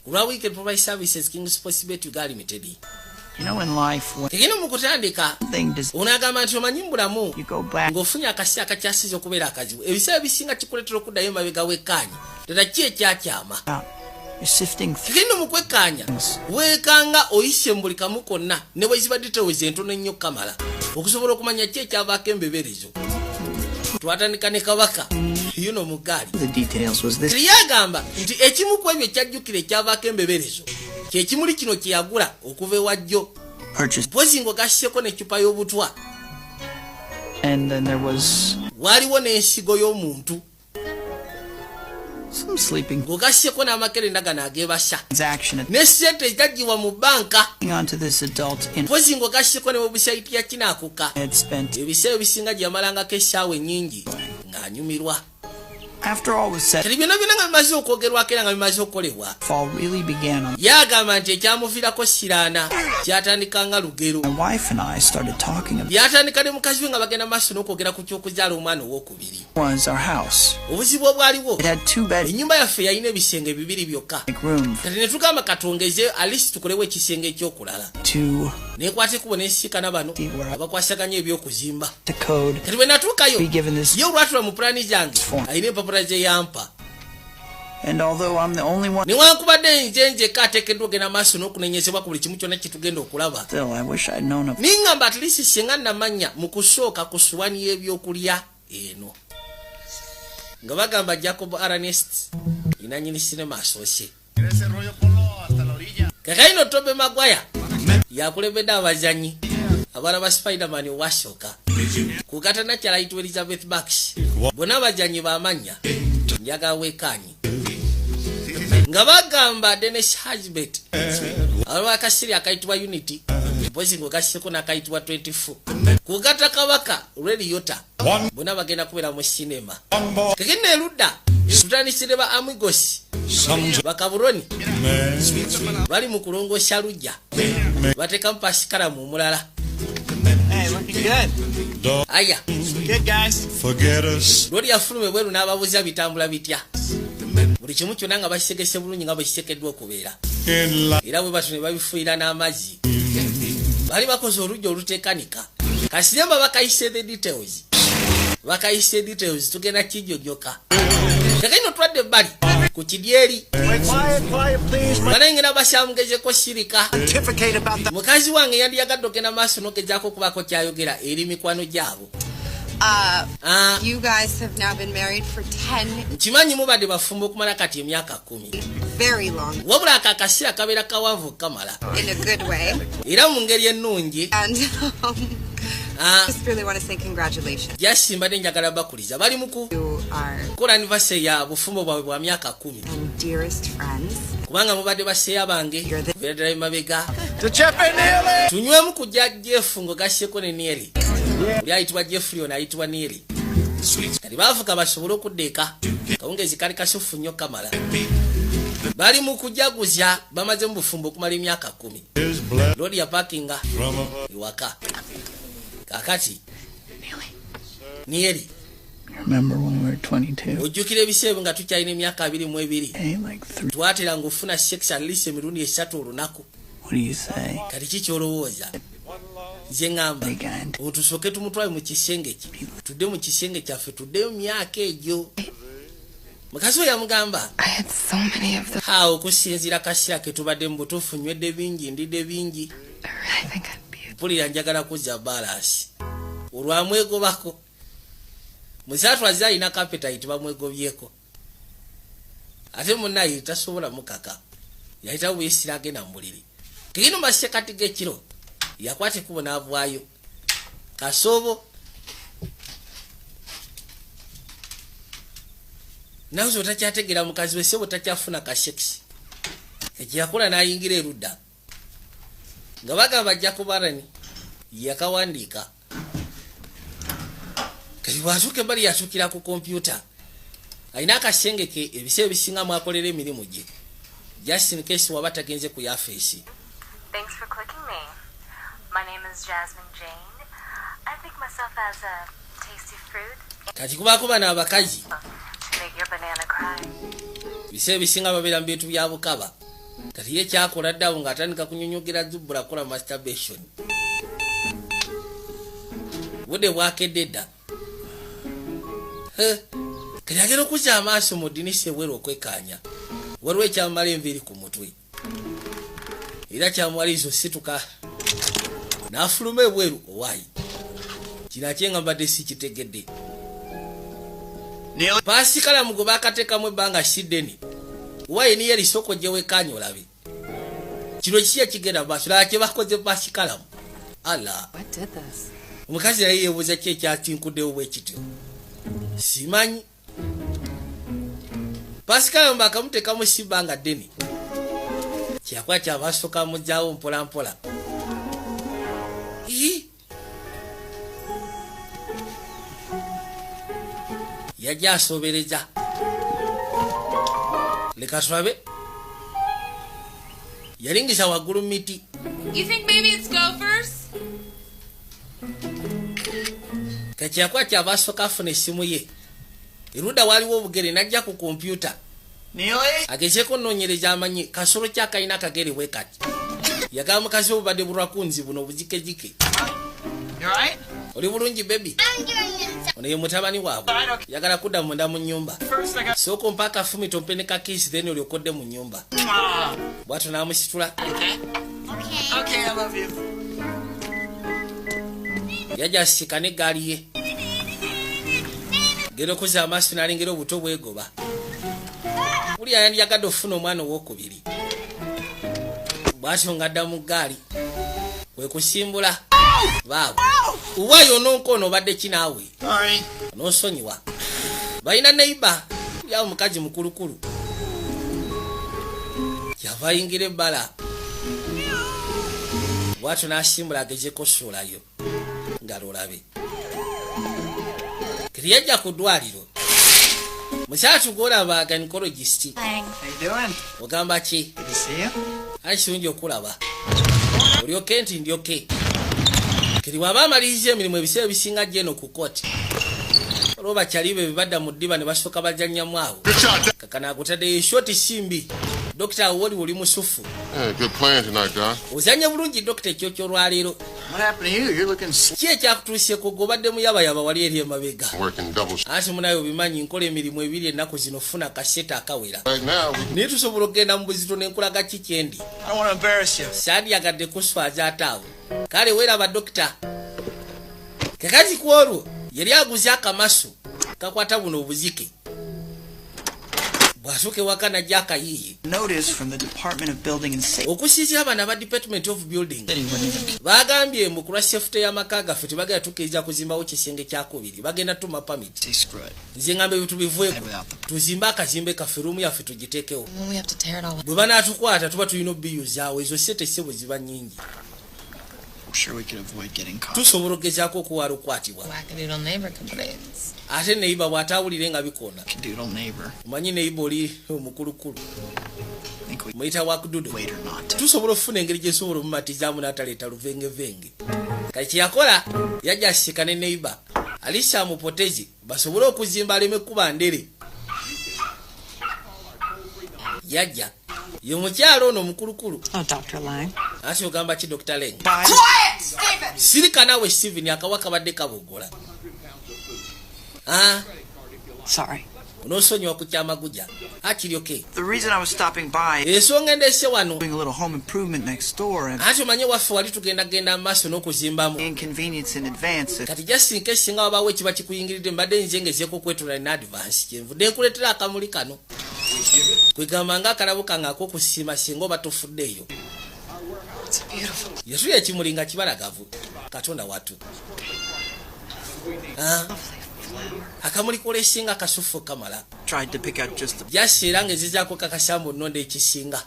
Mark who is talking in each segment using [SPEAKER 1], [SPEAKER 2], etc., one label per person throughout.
[SPEAKER 1] Kulwa weekend provide services King's Possibility Uganda Limited.
[SPEAKER 2] You know, in life, when
[SPEAKER 1] Tegino mukutandika unagamba nti omanyimbulamu
[SPEAKER 2] you go back,
[SPEAKER 1] ng'ofunye akasi akakyasiza okubeera akazibu ebiseera bisinga kikuleetera okuddayo emabega wekkaanya ddala ki ekyakyama
[SPEAKER 2] you're sifting through.
[SPEAKER 1] tegino mu kwekkaanya weekanga oyise mu buli kamu konna ne bwe ziba ditewezi entono ennyo kamala okusobola okumanya ki ekyavaako embeberezo twatandika ne kabaka yuno mugaali
[SPEAKER 2] The details was this.
[SPEAKER 1] yagamba nti ekimu ku ebyo kyajjukira ekyavaako embeberezo kyekimuli kino kye yagula okuva ewajjo
[SPEAKER 2] Purchased.
[SPEAKER 1] mpozi ng'ogasseko n'eccupa y'obutwa
[SPEAKER 2] And then there was
[SPEAKER 1] waliwo n'ensigo y'omuntu
[SPEAKER 2] some sleeping
[SPEAKER 1] ng'ogasseko n'amakerenda gano ageebasa
[SPEAKER 2] transaction at
[SPEAKER 1] ne ssente ezaggyibwa mu banka
[SPEAKER 2] onto this adult in
[SPEAKER 1] mpozi ng'ogasseko ne webusayiti ya kinaakuka
[SPEAKER 2] had spent.
[SPEAKER 1] ebiseera ebisinga gye yamalangako essaawa ennyingi ng'anyumirwa
[SPEAKER 2] After all was said,
[SPEAKER 1] kati byonna byonna nga bimaze okwogerwako era nga bimaze okukolebwa
[SPEAKER 2] fall really began on.
[SPEAKER 1] yagamba nti ekyamuviirako siraana kyatandika nga lugero
[SPEAKER 2] My wife and I started talking about
[SPEAKER 1] byatandika ne mukazi we nga bagenda maaso n'okwogera ku ky'okuzaala omwana ow'okubiri
[SPEAKER 2] was our house.
[SPEAKER 1] obuzibu obwaliwo
[SPEAKER 2] It had 2 bedrooms,
[SPEAKER 1] ennyumba yaffe yalina ebisenge bibiri byokka
[SPEAKER 2] like room
[SPEAKER 1] kati ne tugamba katwongeze alisi tukolewo ekisenge ekyokulala
[SPEAKER 2] to
[SPEAKER 1] nekwate kubo nensiikana bano abakwasaganya ebyokuzimba
[SPEAKER 2] the code.
[SPEAKER 1] kati bwe natuukayo
[SPEAKER 2] Be given this,
[SPEAKER 1] ye olwatula mu pulaani zange alina empapula ze yampa
[SPEAKER 2] and although I'm the only one,
[SPEAKER 1] newankubadde nze njekka ateekeddwa ogenda maaso n'okunenyezebwa ku buli kimu kyonna kitugenda okulaba
[SPEAKER 2] still I wish I'd known of.
[SPEAKER 1] niŋŋamba atlisi singa namanya mu kusooka ku suwani y'ebyokulya eno nga bagamba Jacob Ernest inanyini sinema asoose kakaino Tobe Maguire yakulembedde abazanyi abaana ba Spiderman owasooka ku katana kya Light Elizabeth Banks bonna abazanyi bamanya njagala weekaanyi nga bagamba Dennis Hajbet aliwo akasiri akayitibwa Unity mpozi ng'ogasseko n'akayitibwa 24 ku gata kabaka Rediota bonna bagenda kubeera mu sinema kekino erudda tutandisire ba Amigos bakabuloni bali mu kulongoosa lujja bateekamu pasikalamu omulala
[SPEAKER 2] Hey, looking good.
[SPEAKER 1] aya
[SPEAKER 2] Good guys.
[SPEAKER 3] Forget us.
[SPEAKER 1] lwoli yafuluma ebweru n'ababuuza bitambula bitya buli kimu kyonna nga bakitegese bulungi nga bwe kiteekeddwa okubeera
[SPEAKER 3] In life.
[SPEAKER 1] era bwe batu ne babifuuyira n'amazzi bali bakoze olujja oluteekanika kasinemba bakayise the details bakayise details tugenda kijjojjoka kakino twadde ebbali ku kidyeri
[SPEAKER 2] Quiet, please.
[SPEAKER 1] nga nengera basyamugezeko sirika
[SPEAKER 2] Certificate about that.
[SPEAKER 1] mukazi wange yandiyagadde ogenda maaso n'ogezaako okubaako kyayogera eri mikwano gyabo
[SPEAKER 4] You guys have now been married for 10
[SPEAKER 1] nkimanyi mubadde bafumba okumala kati emyaka 10
[SPEAKER 4] very long,
[SPEAKER 1] wabula ako akaseera kabeera kawanvu kamala
[SPEAKER 4] in a good way.
[SPEAKER 1] era mu ngeri ennungi
[SPEAKER 4] And just really want to say congratulations.
[SPEAKER 1] jasimba ne njagala bakuliza bali mu
[SPEAKER 4] You are
[SPEAKER 1] kukola anniversary ya bufumbo bwabwe bwa myaka 10
[SPEAKER 4] and dearest friends.
[SPEAKER 1] kubanga mubadde baseeya bange kubeera ddala emabega
[SPEAKER 2] To chip in nearly.
[SPEAKER 1] tunywemu ku ja Jeff ng'ogasseko ne Nieri oli ayitibwa Jeffrey ono ayitibwa Nieri kati baavuga basobole okuddeeka kawungezi kali kasufu nnyo kamala bali mu kujaguza bamaze mu bufumbo okumala emyaka 10
[SPEAKER 3] His blood
[SPEAKER 1] loodi ya parkinga
[SPEAKER 3] from above.
[SPEAKER 1] ewaka kakati Nieri
[SPEAKER 2] Remember when we were 22?
[SPEAKER 1] ojjukira ebiseera nga tukyalina emyaka 22
[SPEAKER 2] Hey, like 3.
[SPEAKER 1] twateranga ofuna sex at least emirundi 3 olunaku
[SPEAKER 2] What do you say?
[SPEAKER 1] kati kikyolowooza nze ŋŋamba
[SPEAKER 2] Weekend.
[SPEAKER 1] otusooke tumutwale mu kisenge kye tudde mu kisenge kyaffe tudde mu myaka egyo mukazi we yamugamba
[SPEAKER 4] I had so many of them.
[SPEAKER 1] awo okusinziira kaseera ke tubadde mu butuufu nywedde bingi ndidde bingi
[SPEAKER 4] I really think I'd be
[SPEAKER 1] mpulira njagala kuzza balansi olwamwegobako musaatwaze alina kapetayiti bamwegobyeko ate munnaye tasobola mukaka yayita buyisira agenda mu buliri kekino masekati g'ekiro yakwata ekkubo n'avaayo kasoobo nawe zo takyategeera mukazi we sebo takyafuna kasekisi ekiyakola n'ayingira erudda nga bagamba Jacob Arani yakawandiika kati bwatuuka ebbali yatuukira ku kompyuta alina akasenge ke ebiseera ebisinga mwakolera emirimu gye just in case waba tagenze ku yafeesi.
[SPEAKER 5] Thanks for clicking me. My name is Jasmine Jane. I think myself as a tasty fruit
[SPEAKER 1] kati kubaako bano abakazi
[SPEAKER 5] to make your banana cry.
[SPEAKER 1] biseera ebisinga babeera mu bintu bya bukaba kati ye kyakola ddawo ng'atandika kunyonyogera Zubula kola masturbation. Budde bwakedde dda. Kati agenda okuzza amaaso mu ddinisa ebweru okwekaanya. Waliwo ekyamala enviiri ku mutwe. Era kyamuwaliza osituka. N'afuluma ebweru owaayi. Kino akyenga mbadde sikitegedde. Paasikalamu gwe baakateekamu ebbanga Sideni. Owaayi niyo erisoko gye wekaanya olabe. Kino kiki kigenda maaso laba kye bakoze paasikalamu. Allah. Omukazi naye yeebuuza ki ekyakinkuddewo bwe kityo. Simanyi. Paasikalamu baakamuteekamu si bbanga ddene. Kyakuba kyabasooka mujjaawo mpola mpola. Yajja asobereza. Leka tulabe. Yaringisa waggulu miti.
[SPEAKER 6] You think maybe it's Gophers?
[SPEAKER 1] Kyakuba kyabasooka afuna essimu ye. Erudda waliwo obugere najja ku kompyuta. Agezeeko nnoonyereza amanyi kasolo kyakalina akagere bwe kati. Yagamba mukazi obubadde bulwakunzi buno obuzikejike. Oli bulungi baby. Ono ye mutabani waabwe. Yagala kudda munda mu nnyumba. Sooka ompa akafumito ompe ne kakiisi then olyokodde mu nnyumba. Bw'atyo n'amusitula. Yajja asika n'eggaali ye. Genda okuzza amaaso n'alengera obuto bwegoba. Buli yayagadde ofuna omwana ow'okubiri. Bw'atyo ng'adda mu ggaali. Kwe kusimbula. Baabo. Uwayo n'onkono obadde kinaawe. N'osonyiwa. Balina neiba. Yawo mukazi mukulukulu. Yava ayingira ebbala. Bw'atyo n'asimbula agezeeko suulayo. Ng'alolabe. Kiri yajja ku ddwaliro. Mukyala gw'olaba gynecologist. Ogamba ki? Ali kirungi okulaba. Olyoke nti ndyoke. Kiri waba amaliriza emirimu ebiseera ebisinga ajja eno ku kooti. Olwo bakyali be badda mu ddiba ne basooka bajannyamu awo. Kakana agutadde eshoti simbi. Dokita woli oli musufu.
[SPEAKER 3] Good plan tonight, Doc.
[SPEAKER 1] Ozanye bulungi dokita ekyo ky'olwaleero.
[SPEAKER 2] What happened to you? You're looking
[SPEAKER 1] Ki ekyakutuuseeko gobadde muyabayaba wali eri emabega.
[SPEAKER 3] Working double shift.
[SPEAKER 1] Ate munayo bimanyi nkola emirimu ebiri ennaku zino funa kaseta akawera.
[SPEAKER 3] Right now,
[SPEAKER 1] Naye tusobola okgenda mu buzito n'enkulaga ki kyendi.
[SPEAKER 2] I don't want to embarrass you.
[SPEAKER 1] Sandyagadde kuswaza ate awo. Kale weeraba dokita. Kakazi ku olwo yali aguze akamasu kakwata buno obuzike. Bw'asooka ewaka najja akayiiye.
[SPEAKER 2] Notice from the Department of Building and Safety.
[SPEAKER 1] Okusiizira abaana ba Department of Building.
[SPEAKER 2] That he wouldn't even
[SPEAKER 1] Bagambye mu kulwa safety y'amaka gaffe tebagenda tukkiriza kuzimbawo kisenge kyakubiri. Bagenda tuma permit.
[SPEAKER 2] say screw it.
[SPEAKER 1] Nze ngamba ebintu bivueko.
[SPEAKER 2] Without them.
[SPEAKER 1] Tuzimbe akazimbe kaffe ruumu yaffe tugiteekewo.
[SPEAKER 6] Well, we have to tear it all up.
[SPEAKER 1] Bwe banaatukwata tuba tulina obbiyuzaawo ezo sente ssebo ziba nnyingi.
[SPEAKER 2] I'm sure we could avoid getting caught.
[SPEAKER 1] Tusobola okugezaako okuwala okukwatibwa.
[SPEAKER 6] Wackadoodle neighbor complains.
[SPEAKER 1] Ate neiba bw'ataawulire nga bikoona.
[SPEAKER 2] Doodle neighbor.
[SPEAKER 1] Omanyi neiba oli omukulukulu.
[SPEAKER 2] I think we
[SPEAKER 1] Muyita wakududo.
[SPEAKER 2] wait or not.
[SPEAKER 1] Tusobola okufuna engeri gyesobola omumatizaamu n'ataleeta luvengevenge. Kati kyeyakola yajja asika ne neiba. Alisa amupotezi basobole okuzimba aleme kuba ndere. Yajja. Ye mukyalo ono omukulukulu.
[SPEAKER 7] Oh, Dr. Lang.
[SPEAKER 1] Ate ogamba ki Dr. Leng?
[SPEAKER 2] Bye.
[SPEAKER 1] Sirika naawe Steven akawa kabadde kabogola.
[SPEAKER 7] Sorry.
[SPEAKER 1] Onoosonyiwa ku kyamaguja. Akiri okay.
[SPEAKER 2] The reason I was stopping by
[SPEAKER 1] Ensonga endese wano.
[SPEAKER 2] doing a little home improvement next door and
[SPEAKER 1] Ate omanye waffe wali tugendagenda mu maaso n'okuzimbamu.
[SPEAKER 2] inconvenience in advance. If
[SPEAKER 1] Kati just in case singa wabaawo ekiba kikuyingiridde mbadde nze ngezeeko kwetula in advance kyenvudde nkuleetera akamuli kano. Kwegamba ng'akalabo kange ak'okusiima singa oba tofuddeeyo.
[SPEAKER 6] It's beautiful.
[SPEAKER 1] Yatulya ekimuli nga kibalagavu. Katonda watu. Akamuli kolesinga kasufu kamala.
[SPEAKER 2] tried to pick out just the
[SPEAKER 1] Jasi era ngezizaako kakasambu nnonda ekisinga.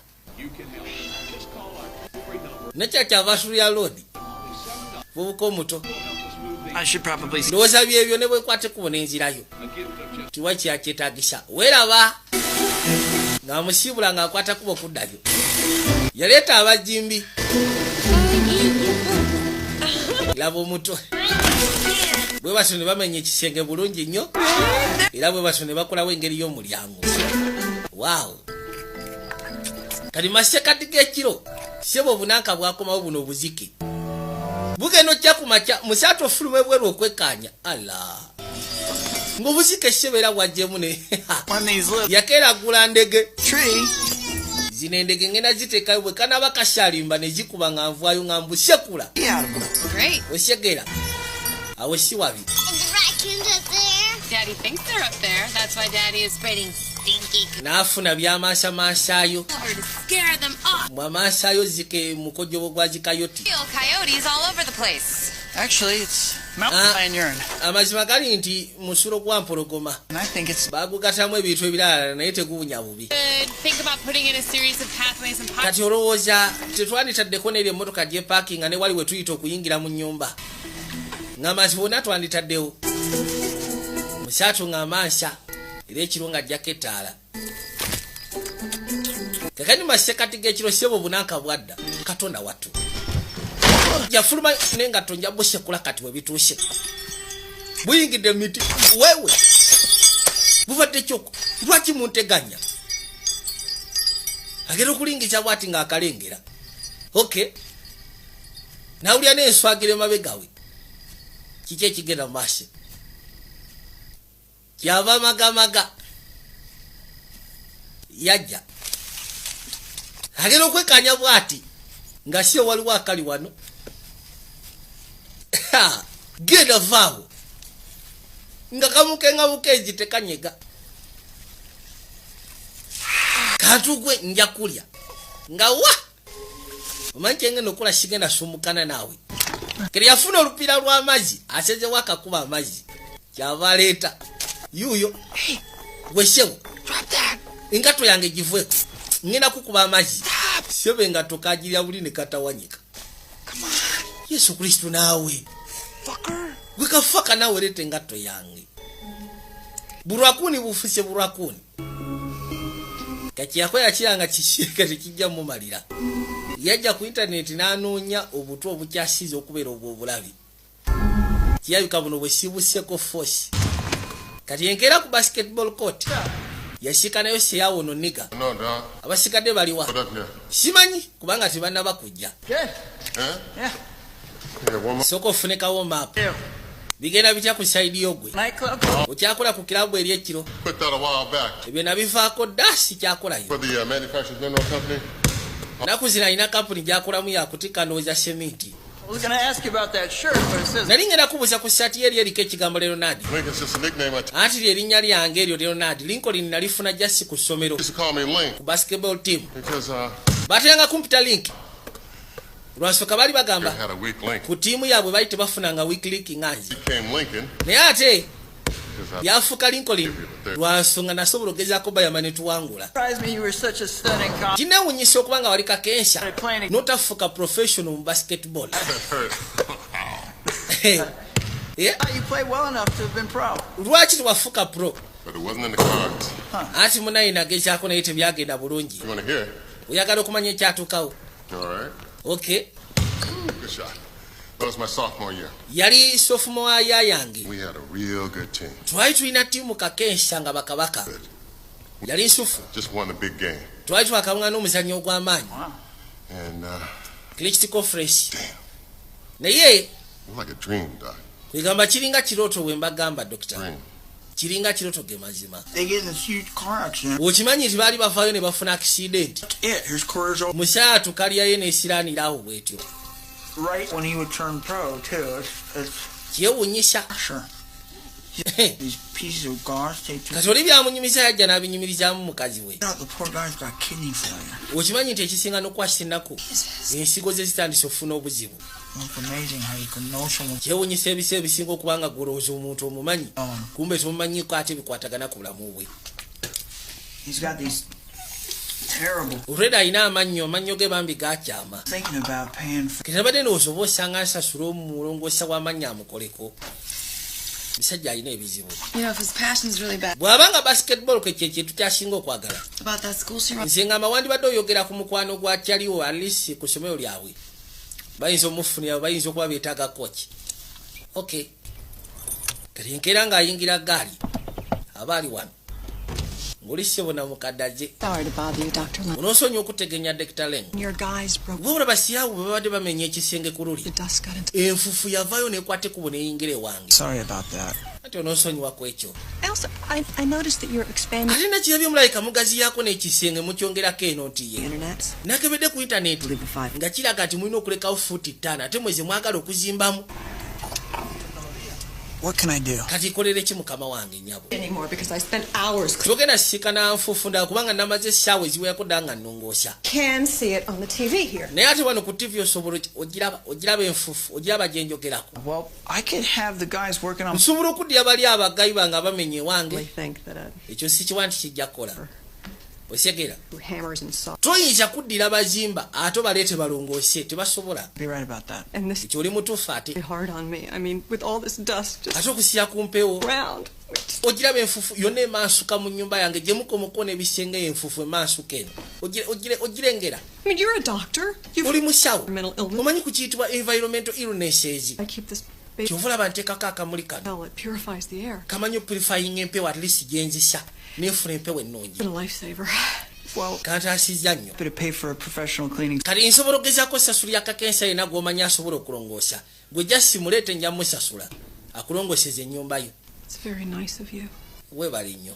[SPEAKER 1] Nekya kyavasulya loodi. Bubuka omuto.
[SPEAKER 2] I should probably
[SPEAKER 1] Ndowooza byebyo ne bwekwate kubona enzirayo. Tiwa kyakyetaagisa. Weeraba. Ng'amusiibula ng'akwata kuba okuddayo. Yaleeta abajimbi. Laba omuto. Bwe batyo ne bamenya ekisenge bulungi nnyo. Era bwe batyo ne bakolawo engeri y'omulyango. Waawo. kati masekati g'ekiro sebo obunanka bwakomawo buno obuzike bugeno kyakumakya musaato ofuluma ebweru okwekkaanya ala ng'obuzike sebo era bwajjemu ne yakeera agula ndege zino endege ngenda ziteekayo bwe kanaba kashalimba ne zikuba nga nvaayo nga mbusekula osekera awo si wabi.
[SPEAKER 6] Daddy thinks they're up there. That's why Daddy is spreading stinky
[SPEAKER 1] n'afuna by'amaasamaasayo
[SPEAKER 6] to scare them off.
[SPEAKER 1] mwamaasayo zike mukojobo gwa zikayoti
[SPEAKER 6] Coyotes all over the place.
[SPEAKER 2] Actually, it's mountain lion urine.
[SPEAKER 1] amazima gali nti musulo gwa mpologoma
[SPEAKER 2] And I think it's
[SPEAKER 1] bagugatamu ebintu ebirala naye tegubunya bubi.
[SPEAKER 6] Think about putting in a series of pathways and
[SPEAKER 1] kati olowooza tetwanditaddeko n'eryo emmotoka gyepaakinga ne wali we tuyita okuyingira mu nnyumba ng'amazzi bonna twanditaddewo musaato ng'amansa era ekiro nga ajjako ettaala kakani masekati g'ekiro sebo bunanka bwadda katonda wattu yafuluma n'engatto nja busekula kati we bituuse buyingidde mu miti wewe bubadde kyoko lwaki munteganya agenda okulingiza bwati ng'akalengera okay nawulya n'enswagira emabegawe kiki ekigenda mu maaso kyava magamaga yajja agenda okwekanya bwati nga si waliwo akali wano genda vaawo nga kamukenga bukenzi tekanyega katugwe nja kulya nga wa omanyi kyengenda okola sigenda sumukana naawe kere yafuna olupiira lw'amazzi asezewo akakuba amazzi kyava leeta yuyo wesebo engato yange givueko ngenda kukuba amazzi sebo engato kagirya buli ne katawanyika yesu kristo naawe gwe kafaka naawe leeta engato yange bulwakuni bufuse bulwakuni kakiyako yakiranga kisiika tekijja mumalira yajja ku intaneti n'anoonya obutwa obukyasize okubeera obwo obulabi kiyabika buno bwe sibuseko force kati enkeera ku basketball court yasika nayo seyawono niga abasigadde baliwa simanyi kubanga tebannaba kujja sooka ofunekawo map bigenda bitya ku saidi yogwe okyakola ku kirabu eri ekiro ebyo nabivaako dasi kyakolayo naku zino alina kampuni gyakolamu yakutika ndowooza semiti nali ngenda kubuuza ku saati eri eriko ekigambo Leonard anti lyerinnya lyange eryo Leonard Lincoln nalifuna jasi ku ssomero ku basketball team baateyanga kumpita link lwasooka baali bagamba ku tiimu yaabwe baali tebafunanga weak link nganzi naye ate yafuuka Lincoln lwansonga nasobola ogezaako bayama ne tuwangula kinewunyisa okubanga wali kakensha notafuuka professional mu basketball lwaki tewafuuka pro anti munaye nagezaako naye tebyagenda bulungi oyagala okumanya ekyatuukawo okay
[SPEAKER 3] That was my sophomore year.
[SPEAKER 1] Yali sophomore year yange.
[SPEAKER 3] We had a real good team.
[SPEAKER 1] Twali tulina tiimu kakensha nga bakabaka. Yali nsufu.
[SPEAKER 3] Just won a big game.
[SPEAKER 1] Twali twakawunga n'omuzannyo ogw'amaanyi.
[SPEAKER 3] And
[SPEAKER 1] critical fresh. Naye
[SPEAKER 3] like a dream, Doc.
[SPEAKER 1] kwegamba kiringa kirooto we mbagamba doctor. Kiringa kirooto ge mazima.
[SPEAKER 2] They get in this huge car accident.
[SPEAKER 1] Okimanyi nti baali bavaayo ne bafuna accident.
[SPEAKER 2] Here's quarters over.
[SPEAKER 1] Musaatu kalyayo n'esiraanira awo bwetyo.
[SPEAKER 2] Right when he would turn pro too. It's
[SPEAKER 1] kyewunyisa.
[SPEAKER 2] sure. These pieces of gauze taped to.
[SPEAKER 1] Kati oli byamunyumisa yajja n'abinyumirizaamu mukazi we.
[SPEAKER 2] The poor guy's got kidney failure.
[SPEAKER 1] Okimanyi nti ekisinga n'okwasa ennaku ensigo ze zitandise okufuna obuzibu.
[SPEAKER 2] It's amazing how you can know someone.
[SPEAKER 1] Kyewunyisa ebiseera ebisinga okubanga gwolowooza omuntu omumanyi kumbe tomumanyiiko ate bikwatagana ku bulamu bwe.
[SPEAKER 2] He's got these terrible.
[SPEAKER 1] Already alina amannyo ge bambi gakyama.
[SPEAKER 2] Thinking about paying for.
[SPEAKER 1] Kitabadde ndowooza oba osanga asasula omulongoosa w'amannya amukoleko. Misajja alina ebizibu.
[SPEAKER 6] You know, if his passion's really bad.
[SPEAKER 1] Bw'abanga basketball kwe kintu kyasinga okwagala.
[SPEAKER 6] About that school she runs.
[SPEAKER 1] Nze ngamba wandibadde oyogera ku mukwano gwa kyaliwo at least ku ssomero lyabwe. Bayinza omufunira bayinza okuba beetaaga coach. Okay. Kati enkeera ng'ayingira gaali aba ali wano ng'olisibona mukaddaje.
[SPEAKER 7] Sorry to bother you, Dr. Lang.
[SPEAKER 1] Onoosonyiwa okutegenya Dr. Lang.
[SPEAKER 7] Your guys broke
[SPEAKER 1] Bwe olaba siyaawo bwe babadde bamenya ekisenge ku luli.
[SPEAKER 7] the dust got into.
[SPEAKER 1] Enfufu yavaayo n'ekwata ekkubo n'eyingira ewange.
[SPEAKER 2] Sorry about that.
[SPEAKER 1] Ate onoosonyiwa ku ekyo.
[SPEAKER 7] Also, I noticed that you're expanding
[SPEAKER 1] Ate nakirabye omulabika mugaziyaako n'ekisenge mukyongerako eno nti
[SPEAKER 7] the
[SPEAKER 1] ye.
[SPEAKER 7] internet.
[SPEAKER 1] Nakebedde ku intaneti
[SPEAKER 7] Leave the 5.
[SPEAKER 1] nga kiraga nti mulina okulekawo fuuti 5 ate mwezi mwagala okuzimbamu.
[SPEAKER 2] What can I do?
[SPEAKER 1] Kati kolere ki mukama wange nnyabo?
[SPEAKER 7] Anymore because I spent hours.
[SPEAKER 1] Togenda sika na nfufu ndala kubanga namaze essaawa eziwerako ddala nga nnongoosya.
[SPEAKER 7] Can see it on the TV here.
[SPEAKER 1] Naye ate wano ku TV osobola ogiraba enfufu ogiraba gye njogerako.
[SPEAKER 2] Well, I could have the guys working on.
[SPEAKER 1] Nsobola okuddira bali abagayi bange abamenya
[SPEAKER 7] I
[SPEAKER 1] ewange.
[SPEAKER 7] think that
[SPEAKER 1] Ekyo si kiwa nti kijja kukola. Osegera.
[SPEAKER 7] hammers and saws.
[SPEAKER 1] Toyinza kuddira bazimba ate baleete balongoose tebasobola.
[SPEAKER 2] Be right about that.
[SPEAKER 7] And this is
[SPEAKER 1] Ekyo oli mutuufu ate.
[SPEAKER 7] very hard on me. I mean, with all this dust just
[SPEAKER 1] Ate okusiya ku mpewo.
[SPEAKER 7] around.
[SPEAKER 1] Ogiraba enfufu yonna emansuka mu nnyumba yange gye mukomokoona ebisenge enfufu emansuka eno. Ogirengera.
[SPEAKER 7] I mean, you're a doctor. You've
[SPEAKER 1] Oli musawo.
[SPEAKER 7] mental illness.
[SPEAKER 1] Omanyi ku kiyitibwa environmental illnesses.
[SPEAKER 7] I keep this baby.
[SPEAKER 1] Kyova olaba nteekako akamuli kano.
[SPEAKER 7] Well, it purifies the air.
[SPEAKER 1] Kamanyi purifying empewo at least gyenzisa. Neefuna empewo ennungi.
[SPEAKER 7] Been a lifesaver.
[SPEAKER 2] Well,
[SPEAKER 1] Kantaasizza nnyo.
[SPEAKER 2] better pay for a professional cleaning.
[SPEAKER 1] Kati nsobola okugezaako sasulira kakensa yenna gw'omanyi asobola okulongoosa. Gwe jja simuleete nja musasula. Akulongooseza ennyumba yo.
[SPEAKER 7] It's very nice of you.
[SPEAKER 1] Weebale nnyo.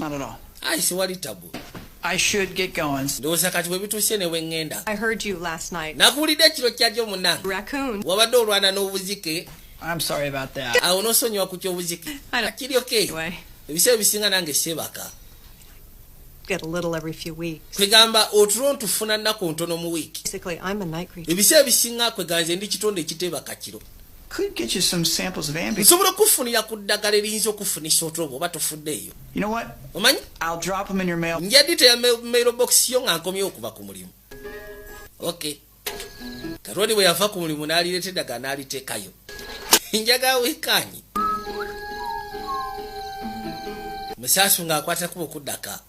[SPEAKER 2] Not at all.
[SPEAKER 1] Ayi siwali tabu.
[SPEAKER 2] I should get going.
[SPEAKER 1] Ndowooza kati bwe bituuse ne wengenda.
[SPEAKER 7] I heard you last night.
[SPEAKER 1] Nakuwulidde ekiro kyajjo munnange.
[SPEAKER 7] Raccoon.
[SPEAKER 1] Wabadde olwana n'obuzike.
[SPEAKER 2] I'm sorry about that.
[SPEAKER 1] Awo n'osonyiwa ku ky'obuzike.
[SPEAKER 7] I don't-
[SPEAKER 1] Kiri okay.
[SPEAKER 7] Anyway,
[SPEAKER 1] Ebiseera bisinga nange seebaka.
[SPEAKER 7] get a little every few weeks.
[SPEAKER 1] Kwegamba otulo ntufuna nnaku ntono mu wiiki.
[SPEAKER 7] Basically, I'm a night creature.
[SPEAKER 1] Ebiseera bisinga kweganze ndi kitonde ekiteebaka kiro.
[SPEAKER 2] Could get you some samples of Ambien.
[SPEAKER 1] Nsobola okufunira ku ddagala eriyinza okufunisa otulo bw'oba tofuddeeyo.
[SPEAKER 2] You know what?
[SPEAKER 1] Omanyi?
[SPEAKER 2] I'll drop them in your mail.
[SPEAKER 1] Njadite ya mailbox yo nga nkomyewo okuva ku mulimu. Okay. Katodi bwe yava ku mulimu n'alireeta eddagala n'aliteekayo. Njaga weekaanyi. Musaasu ng'akwata kuba okuddaka.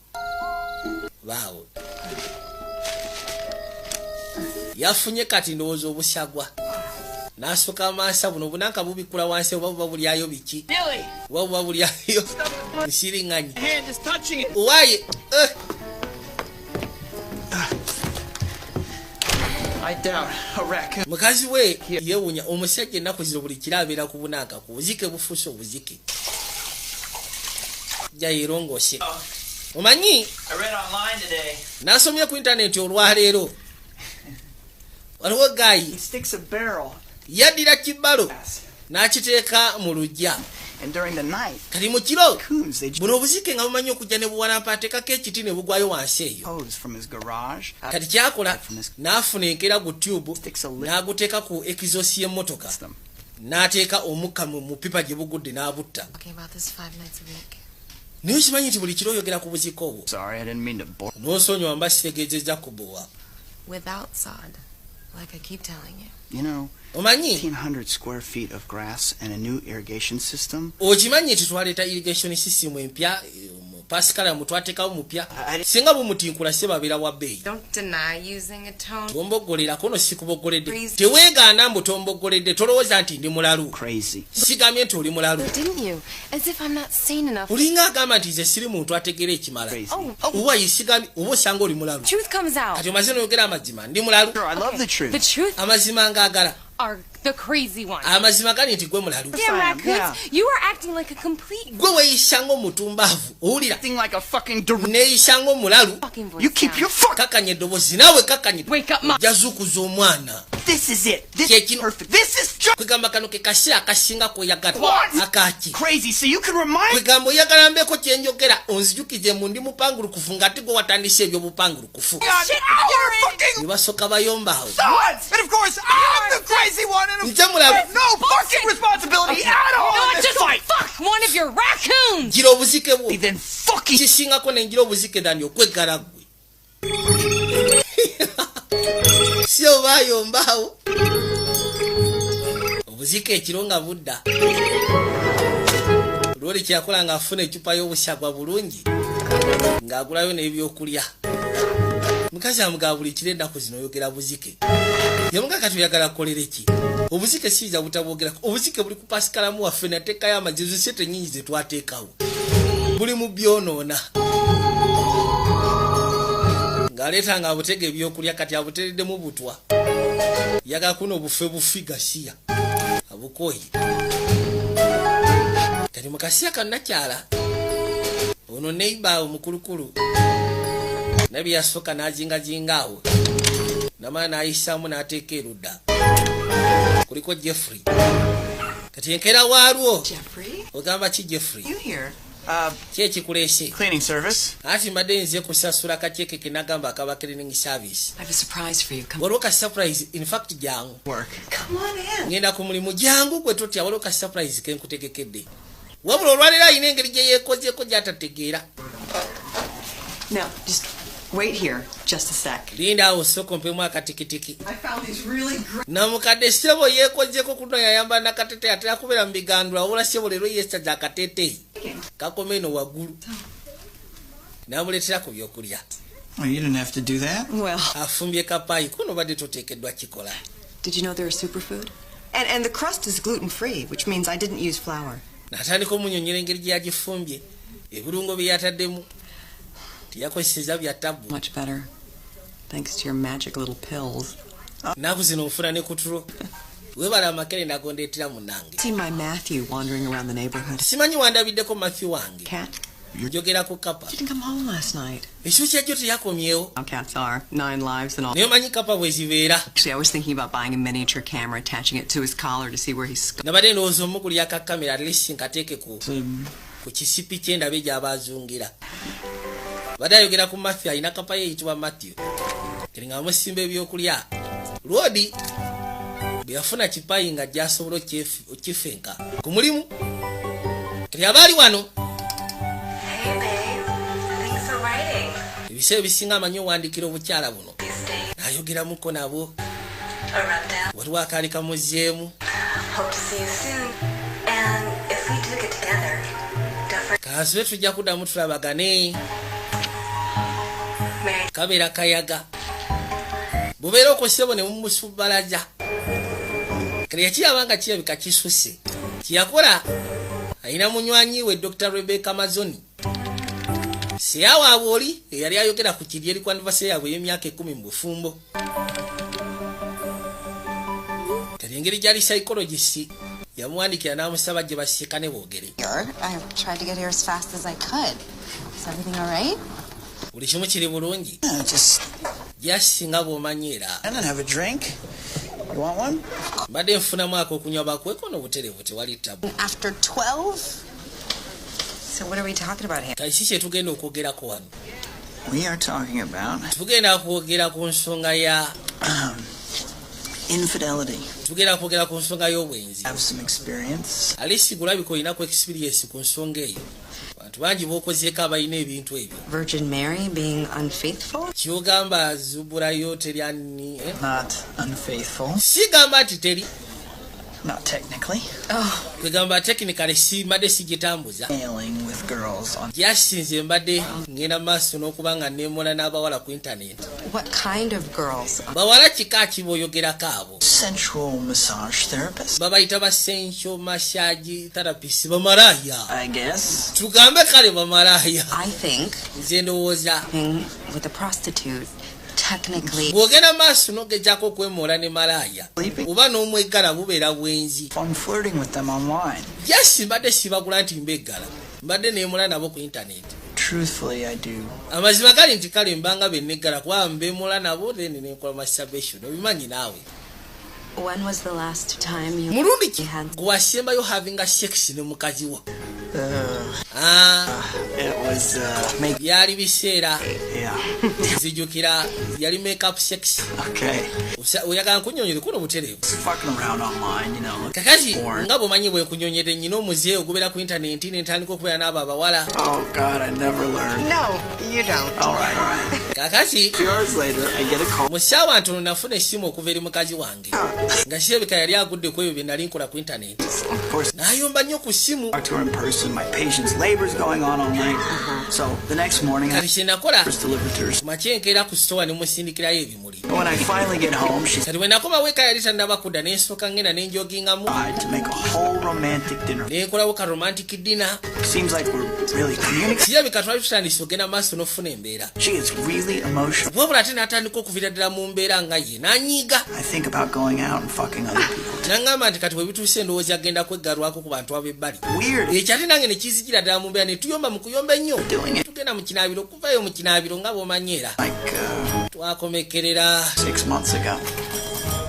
[SPEAKER 1] Waawo. Yafunye kati ndowooza obusagwa. N'asooka amasa buno bunanka bubikula wansi oba buba bulyayo biki. Oba buba bulyayo nsiriŋŋanyi. Waaye.
[SPEAKER 2] I doubt a raccoon.
[SPEAKER 1] Mukazi we yeewuunya omusajja ennaku zino buli kiro abeera ku bunanka ku buzike bufuuse obuzike. Jja yeerongoose. Omanyi
[SPEAKER 2] I read online today.
[SPEAKER 1] n'asomye ku intaneti olwaleero. Waliwo
[SPEAKER 2] He
[SPEAKER 1] gaayi
[SPEAKER 2] sticks a barrel
[SPEAKER 1] yaddira kibbalo n'akiteeka mu luggya.
[SPEAKER 2] and during the night,
[SPEAKER 1] Kati mu kiro
[SPEAKER 2] raccoons, they
[SPEAKER 1] buno obuzike nga bumanyi okujja ne buwalampa ateekako ekiti ne bugwayo wansi eyo.
[SPEAKER 2] pose from his garage.
[SPEAKER 1] Kati kyakola n'afuna enkera gu tube
[SPEAKER 2] Sticks a lid
[SPEAKER 1] n'aguteeka ku ekizosi y'emmotoka
[SPEAKER 2] them.
[SPEAKER 1] n'ateeka omukka mu pipa gye bugudde n'abutta.
[SPEAKER 5] Talking about this 5 nights a week.
[SPEAKER 1] Naye okimanyi nti buli kiro oyogera ku buzike obwo.
[SPEAKER 2] Sorry, I didn't mean to bore.
[SPEAKER 1] N'osonyiwa mba sitegeezezza kubowa.
[SPEAKER 5] Without sod. Like I keep telling you.
[SPEAKER 2] You know,
[SPEAKER 1] Omanyi
[SPEAKER 2] 1,500 square feet of grass and a new irrigation system.
[SPEAKER 1] okimanyi nti twaleeta irrigation system empya mu pasikalamu twateekawo mupya.
[SPEAKER 2] I-
[SPEAKER 1] Singa bumutinkula se babeera wa bbeeyi.
[SPEAKER 5] Don't deny using a tone.
[SPEAKER 1] Tomboggolerako no sikuboggoledde.
[SPEAKER 5] Please.
[SPEAKER 1] Teweegaana mbu tomboggoledde tolowooza nti ndi mulalu.
[SPEAKER 2] Crazy.
[SPEAKER 1] Sigambye nti oli mulalu.
[SPEAKER 5] Didn't you? As if I'm not sane enough.
[SPEAKER 1] Olinga agamba nti nze siri muntu ategeera ekimala.
[SPEAKER 2] Crazy.
[SPEAKER 1] Oba yisigambye oba osanga oli mulalu.
[SPEAKER 5] Truth comes out.
[SPEAKER 1] Kati omaze n'oyogera amazima ndi mulalu.
[SPEAKER 2] Sure, I love the truth.
[SPEAKER 5] The truth
[SPEAKER 1] Amazima ngaagala.
[SPEAKER 5] are the crazy ones.
[SPEAKER 1] Amazima gali nti gwe mulalu.
[SPEAKER 5] Yeah, raccoons,
[SPEAKER 2] yeah.
[SPEAKER 5] you are acting like a complete
[SPEAKER 1] Gwe weeyisa ng'omutumbaavu. Owulira?
[SPEAKER 2] Acting like a fucking dor-
[SPEAKER 1] Neeyisa ng'omulalu.
[SPEAKER 5] fucking voice
[SPEAKER 2] You keep
[SPEAKER 5] down.
[SPEAKER 2] your fuck.
[SPEAKER 1] Kakkanya eddoboozi naawe kakkanya.
[SPEAKER 5] Wake up, Mom.
[SPEAKER 1] Jazuukuza omwana.
[SPEAKER 2] This is it. This
[SPEAKER 1] Kye
[SPEAKER 2] is
[SPEAKER 1] kino.
[SPEAKER 2] perfect. This is just
[SPEAKER 1] Kwegamba kano ke kaseera akasinga kweyagala.
[SPEAKER 2] What?
[SPEAKER 1] Akaaki.
[SPEAKER 2] crazy. So you can remind.
[SPEAKER 1] Kwegamba oyagala mbeeko kye njogera onzijukize mu ndi mupangulukufu ng'ate gwe watandise ebyobupangulukufu.
[SPEAKER 2] God, our fucking
[SPEAKER 1] Ne basooka bayombaawo.
[SPEAKER 2] sons. And of course, I'm the crazy one. And
[SPEAKER 1] Nze mulalu.
[SPEAKER 2] no fucking responsibility at all
[SPEAKER 5] No,
[SPEAKER 2] in this
[SPEAKER 5] just
[SPEAKER 2] fight.
[SPEAKER 5] fuck one of your raccoons.
[SPEAKER 1] Gira obuzike bwo.
[SPEAKER 2] Then fucking.
[SPEAKER 1] Kisingako ne ngira obuzike dani okweggala ggwe. Si obaayombaawo. Obuzike ekiro nga budda. Lwoli kyakola ng'afuna ecupa y'obusagwa bulungi ng'agulayo n'ebyokulya. Mukazi amugaba buli kiro ennaku zino oyogera buzike. Yamuga kati oyagala kukolera ki? Obuzike siyinza butabwogerako. Obuzike buli ku pasikalamu waffe nateekayo amagezi se tenyingi ze twateekawo. Buli mu byonoona. ng'aleetanga abutega ebyokulya kati abutereddemu butwa yagakuno obufe bufiga siya abukoyi kati mu kaseera kannakyala ono neiba omukulukulu nabye yasooka n'ajingajinga awo namala n'ayisaamu n'ateeka erudda kuliko Jeffrey kati enkeera waalwo ogamba ki Jeffrey ki ekikuleese
[SPEAKER 2] Cleaning service.
[SPEAKER 1] ati mbadde nze kusasula kakyeke ke nagamba akaba cleaning service
[SPEAKER 7] I have a surprise for you. Come
[SPEAKER 1] waliwo ka surprise in fact jangu
[SPEAKER 2] Work.
[SPEAKER 7] on in.
[SPEAKER 1] ngenda ku mulimu jangu gwe totya waliwo ka surprise ke nkutegekedde wabula olwaliro ayina engeri gye yeekozeeko gy'atategeera
[SPEAKER 7] Now, just wait here just a sec.
[SPEAKER 1] linda awo sooka mpemu akatikitiki
[SPEAKER 7] I found these really great.
[SPEAKER 1] namukadde sebo yeekozeeko kuno yayamba nakatete ate akubeera mu bigandula wabula sebo leero yeesajja akateteeyi kakoma eno waggulu namuleetera ku byokulya
[SPEAKER 2] Well, you didn't have to do that.
[SPEAKER 7] Well,
[SPEAKER 1] afumbye kapaayi kuno badde toteekeddwa kikola
[SPEAKER 7] did you know they're a superfood? And the crust is gluten-free, which means I didn't use flour.
[SPEAKER 1] natandika omunyonyera engeri gye yagifumbye ebirungo bye yataddemu tiyakozeseza bya tabu
[SPEAKER 7] Much better. Thanks to your magic little pills.
[SPEAKER 1] naaku zino nfuna ne kutulo webala amakere nagondeetera munange
[SPEAKER 7] See my Matthew wandering around the neighborhood.
[SPEAKER 1] simanyi wandabiddeko Matthew wange
[SPEAKER 7] Cat?
[SPEAKER 1] njogera ku kapa
[SPEAKER 7] Didn't come home last night.
[SPEAKER 1] ekyo kyajjo teyakomyewo
[SPEAKER 7] How cats are. 9 lives and all.
[SPEAKER 1] naye omanyi kapa bwe zibeera
[SPEAKER 7] Actually, I was thinking about buying a miniature camera, attaching it to his collar to see where he's.
[SPEAKER 1] nabadde ndowooza omuguli akakamera atlesi nkateeke ku kisipi kyendabe gy'aba azungira badde ayogera ku Matthew alina kapa ye eyitibwa Matthew kiri nga bamusimba ebyokulya lwodi bwe yafuna kipayi nga gy'asobola okifenka ku mulimu kiri aba ali wano
[SPEAKER 5] Hey, babe. Thanks for writing.
[SPEAKER 1] ebiseera ebisinga amanyi owandiikira obukyala buno
[SPEAKER 5] These days,
[SPEAKER 1] n'ayogeramukko nabo
[SPEAKER 5] a rundown.
[SPEAKER 1] waliwo akaali kamuzzeemu
[SPEAKER 5] Hope to see you soon. And if we do get together, don't forget
[SPEAKER 1] kansube tujja kuddamu tulabagane
[SPEAKER 5] Mary.
[SPEAKER 1] kabeera kayaga bubeera okosebo ne mumusubbalaja kale yakiraba nga kirabika kisuse kiyakola alina munywanyi we Dr. Rebecca Mazoni seyawa abwoli eyali ayogera ku kiri eri ku anniversary yaabwe y'emyaka 10 mu bufumbo kale engeri gyali psychologist yamuwandikira n'amusaba gye basiikane boogere
[SPEAKER 4] I tried to get here as fast as I could. Is everything all right?
[SPEAKER 1] buli kimu kiri bulungi
[SPEAKER 2] Yeah, just
[SPEAKER 1] gyasinga bw'omanyiera
[SPEAKER 2] and then have a drink. You want one?
[SPEAKER 1] mbadde nfunamu ak'okunywa bakweko n'obutereevu tewali tabu
[SPEAKER 4] After 12? So what are we talking about here?
[SPEAKER 1] kale ki kye tugenda okwogerako wano
[SPEAKER 2] We are talking about
[SPEAKER 1] tugenda kwogera ku nsonga ya
[SPEAKER 2] infidelity.
[SPEAKER 1] tugenda kwogera ku nsonga y'obwenzi
[SPEAKER 2] Have some experience.
[SPEAKER 1] alisi gulabika olinaku experience ku nsonga eyo bantu bangi b'okozeeko abalina ebintu ebyo
[SPEAKER 4] Virgin Mary being unfaithful?
[SPEAKER 1] kyogamba zubulayo teryani
[SPEAKER 2] Not unfaithful.
[SPEAKER 1] sigamba nti teri
[SPEAKER 2] Not technically.
[SPEAKER 1] kwegamba technically simbadde sigitambuza
[SPEAKER 2] Mailing with girls on
[SPEAKER 1] gyasinze mbadde ngenda maaso n'okuba nga neemola n'abawala ku intaneti
[SPEAKER 4] What kind of girls?
[SPEAKER 1] bawala kika ki b'oyogerako abo
[SPEAKER 2] sensual massage therapists.
[SPEAKER 1] babayita ba sensual massage therapist bamalaaya
[SPEAKER 2] I guess.
[SPEAKER 1] tugambe kale bamalaaya
[SPEAKER 4] I think
[SPEAKER 1] nze ndowooza
[SPEAKER 4] being with a prostitute technically
[SPEAKER 1] bw'ogenda maaso n'ogejjako okwemoola ne malaaya oba n'omweggala bubeera bwenzi
[SPEAKER 2] I'm flirting with them online.
[SPEAKER 1] jasi mbadde sibagula nti mbeggala mbadde neemola nabo ku intaneti
[SPEAKER 2] Truthfully, I do.
[SPEAKER 1] amazima gali nti kale mbanga benneggala kuba mbeemola nabo then nenkola masturbation obimanyi naawe
[SPEAKER 4] when was the last time you
[SPEAKER 1] mulundi ki
[SPEAKER 4] had
[SPEAKER 1] gwe wasembayo havinga sex ne mukazi wo
[SPEAKER 2] It was,
[SPEAKER 1] byali biseera
[SPEAKER 2] yeah.
[SPEAKER 1] nzijukira yali makeup sex
[SPEAKER 2] Okay.
[SPEAKER 1] oyagala nkunyonyere kuno butereevu
[SPEAKER 2] Fucking around online, you know.
[SPEAKER 1] kakati
[SPEAKER 2] Porn.
[SPEAKER 1] nga bwomanyi bwe nkunyonyere nyina omuzeeyo ogubeera ku intaneti nentandika okubeera n'abo abawala
[SPEAKER 2] Oh, God, I never learned.
[SPEAKER 4] No, you don't.
[SPEAKER 2] All right.
[SPEAKER 1] kakati
[SPEAKER 2] 2 hours later, I get a call.
[SPEAKER 1] mu ssaawa ntono nafuna essimu okuva eri mukazi wange nga kirabika yali agudde ku ebyo bye nali nkola ku intaneti
[SPEAKER 2] Of course,
[SPEAKER 1] n'ayomba nnyo ku ssimu
[SPEAKER 2] talk to her in person. My patient's labor's going on all night. So the next morning, I
[SPEAKER 1] kati kye nakola
[SPEAKER 2] was delivered to her.
[SPEAKER 1] makyenkeera ku sitowa ne musindikirayo ebimuli
[SPEAKER 2] When I finally get home, she
[SPEAKER 1] kati bwe nakomawo eka yali tannaba kudda ne nsooka ngenda ne njogingamu
[SPEAKER 2] tried to make a whole romantic dinner.
[SPEAKER 1] ne nkolawo ka romantic dinner
[SPEAKER 2] Seems like we're really communicating.
[SPEAKER 1] kirabika twali tutandise ogenda maaso n'ofuna embeera
[SPEAKER 2] She is really weirdly emotional.
[SPEAKER 1] wabula ate n'atandika okuvira ddala mu mbeera nga ye n'anyiiga.
[SPEAKER 2] I think about going out and fucking other people.
[SPEAKER 1] N'aŋŋamba nti kati bwe bituuse endowooza agenda kweggalwako ku bantu ab'ebbali.
[SPEAKER 2] Weird.
[SPEAKER 1] Ekyo ate nange ne kizijira ddala mu mbeera ne tuyomba mu kuyomba ennyo.
[SPEAKER 2] Doing it.
[SPEAKER 1] Tugenda mu kinaabiro okuvayo mu kinaabiro nga bw'omanyeera. Twakomekerera
[SPEAKER 2] 6 months ago.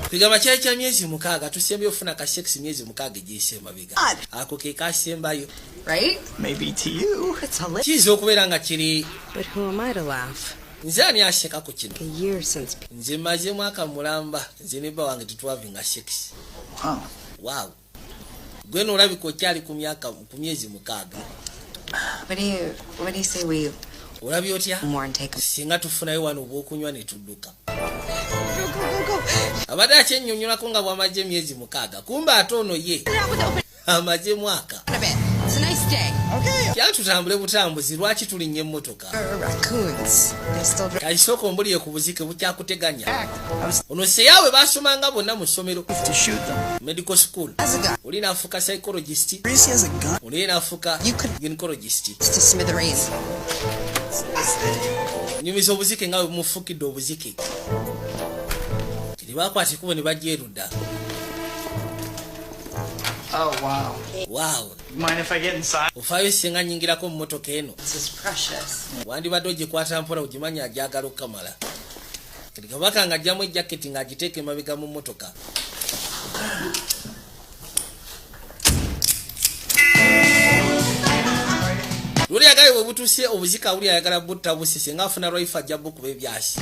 [SPEAKER 1] kwegamba kyali kya myezi 6 tusembye ofuna ka sex myezi 6 egiyise emabega. Ako ke kasembayo.
[SPEAKER 7] Right?
[SPEAKER 2] Maybe to you.
[SPEAKER 7] It's hilarious.
[SPEAKER 1] Kiyinza okubeera nga kiri
[SPEAKER 7] But who am I to laugh?
[SPEAKER 1] nze ani aseka ku kino.
[SPEAKER 7] A year since.
[SPEAKER 1] Nze maze mwaka mulamba nze ne bba wange tetwavinga sex.
[SPEAKER 2] Wow.
[SPEAKER 1] Wow. Gwe n'olabika okyali ku myezi 6.
[SPEAKER 4] What do you say we
[SPEAKER 1] Olabye otya?
[SPEAKER 4] more and take
[SPEAKER 1] Singa tufunayo wano obwokunywa ne tudduka. Abadde akyennyonnyolako nga bw'amagye emyezi 6 kumba ate ono ye amagye mwaka.
[SPEAKER 4] a bit? It's a nice day.
[SPEAKER 1] Kyatutambule butambuzi lwaki tulinnya emmotoka.
[SPEAKER 4] Raccoons. They still
[SPEAKER 1] Kalisooka ombuliye ku buzike bukyakuteganya. Ono seyaawe baasomanga bonna mu ssomero.
[SPEAKER 2] To shoot them.
[SPEAKER 1] Medical school.
[SPEAKER 4] has a gun.
[SPEAKER 1] Oli naafuuka psychologist.
[SPEAKER 2] Gracie has a gun.
[SPEAKER 1] Oli naafuuka
[SPEAKER 4] You could-
[SPEAKER 1] gynecologist.
[SPEAKER 4] It's to smithereens.
[SPEAKER 1] Nyumiza obuzike nga bwe mufukidde obuzike. Kiri baakwata ekkubo ne bajja erudda.
[SPEAKER 2] Oh, wow.
[SPEAKER 1] Waawo.
[SPEAKER 2] Mind if I get inside?
[SPEAKER 1] Ofaayo singa nnyingirako mu mmotoka eno.
[SPEAKER 2] This is precious.
[SPEAKER 1] Wandibadde ogikwata mpola ogimanya agyagala okukamala. Kati kabaka ng'aggyamu ejaketi ng'agiteeka emabega mu mmotoka. Luli yagala bwe butuuse obuzika awuli ayagala butta busisi ng'afuna lwaifa ajja bukuba ebyasi.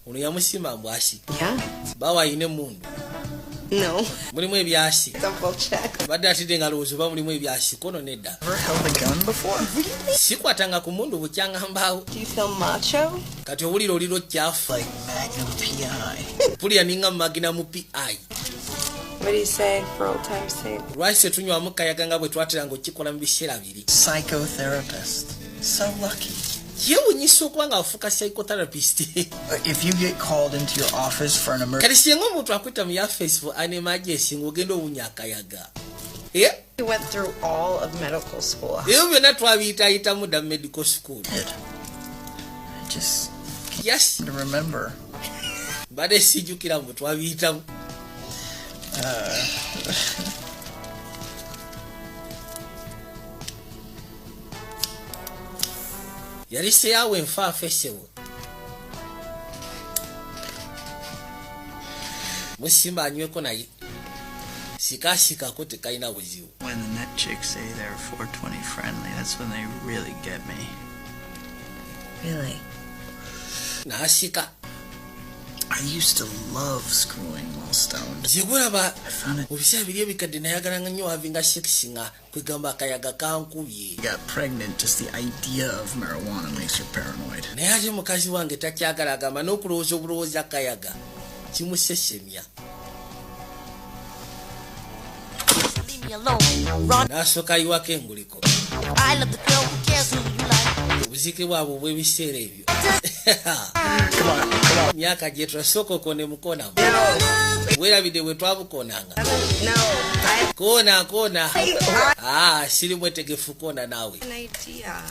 [SPEAKER 1] Ono yamusima mbwasi.
[SPEAKER 7] Yeah?
[SPEAKER 1] Bawa ayina emmundu.
[SPEAKER 7] No.
[SPEAKER 1] Mulimu ebyasi.
[SPEAKER 7] Double check.
[SPEAKER 1] Badde atidde nga lowooza oba mulimu ebyasi kono nedda.
[SPEAKER 2] Ever held a gun before?
[SPEAKER 1] Sikwatanga ku mundu bukyanga mbaawo.
[SPEAKER 7] Do you feel macho?
[SPEAKER 1] Kati owulira oliro kyafu.
[SPEAKER 2] Like Magnum PI.
[SPEAKER 1] Pulya ninga magina mu PI.
[SPEAKER 7] What do you say for old time's sake?
[SPEAKER 1] Lwaki tetunywamu kayaga nga bwe twateranga okikola mu biseera biri.
[SPEAKER 2] Psychotherapist. So lucky.
[SPEAKER 1] Yeewuunyisa okuba nga afuuka psychotherapist.
[SPEAKER 2] If you get called into your office for an emergency,
[SPEAKER 1] Kati singa omuntu akwita mu yafeesi for an emergency ng'ogenda owunya akayaga. Yeah?
[SPEAKER 7] You went through all of medical school.
[SPEAKER 1] Ebyo byonna twabiyitayitamu dda mu medical school.
[SPEAKER 2] I just
[SPEAKER 1] Yes.
[SPEAKER 2] to remember.
[SPEAKER 1] Mbadde sijjukira mbu twabiyitamu. Yali seyaawe enfaafa essewo. Musimba anyweko naye. Sikaasikako tekalina buzibu.
[SPEAKER 2] When the net chicks say they're 420 friendly, that's when they really get me.
[SPEAKER 7] Really?
[SPEAKER 1] N'asika.
[SPEAKER 2] I used to love screwing while stoned.
[SPEAKER 1] Nze gulaba
[SPEAKER 2] I found it.
[SPEAKER 1] mu biseera biri ebikadde nayagalanga nnyo wavinga sekisi nga kwegamba akayaga kankubye.
[SPEAKER 2] Got pregnant, just the idea of marijuana makes her paranoid.
[SPEAKER 1] Naye ate mukazi wange takyagala agamba n'okulowooza obulowoozi akayaga kimusesemya.
[SPEAKER 6] Leave me alone. Run.
[SPEAKER 1] N'asooka ayiwako enguliko.
[SPEAKER 6] I love the girl who cares who you like.
[SPEAKER 1] Obuzike bwabwe obw'ebiseera ebyo. Myaka gye turasooka okone mukonamu. Weerabidde bwe twabukonanga.
[SPEAKER 7] No.
[SPEAKER 1] Koona. Siri mwetegefu koona naawe.
[SPEAKER 7] An idea.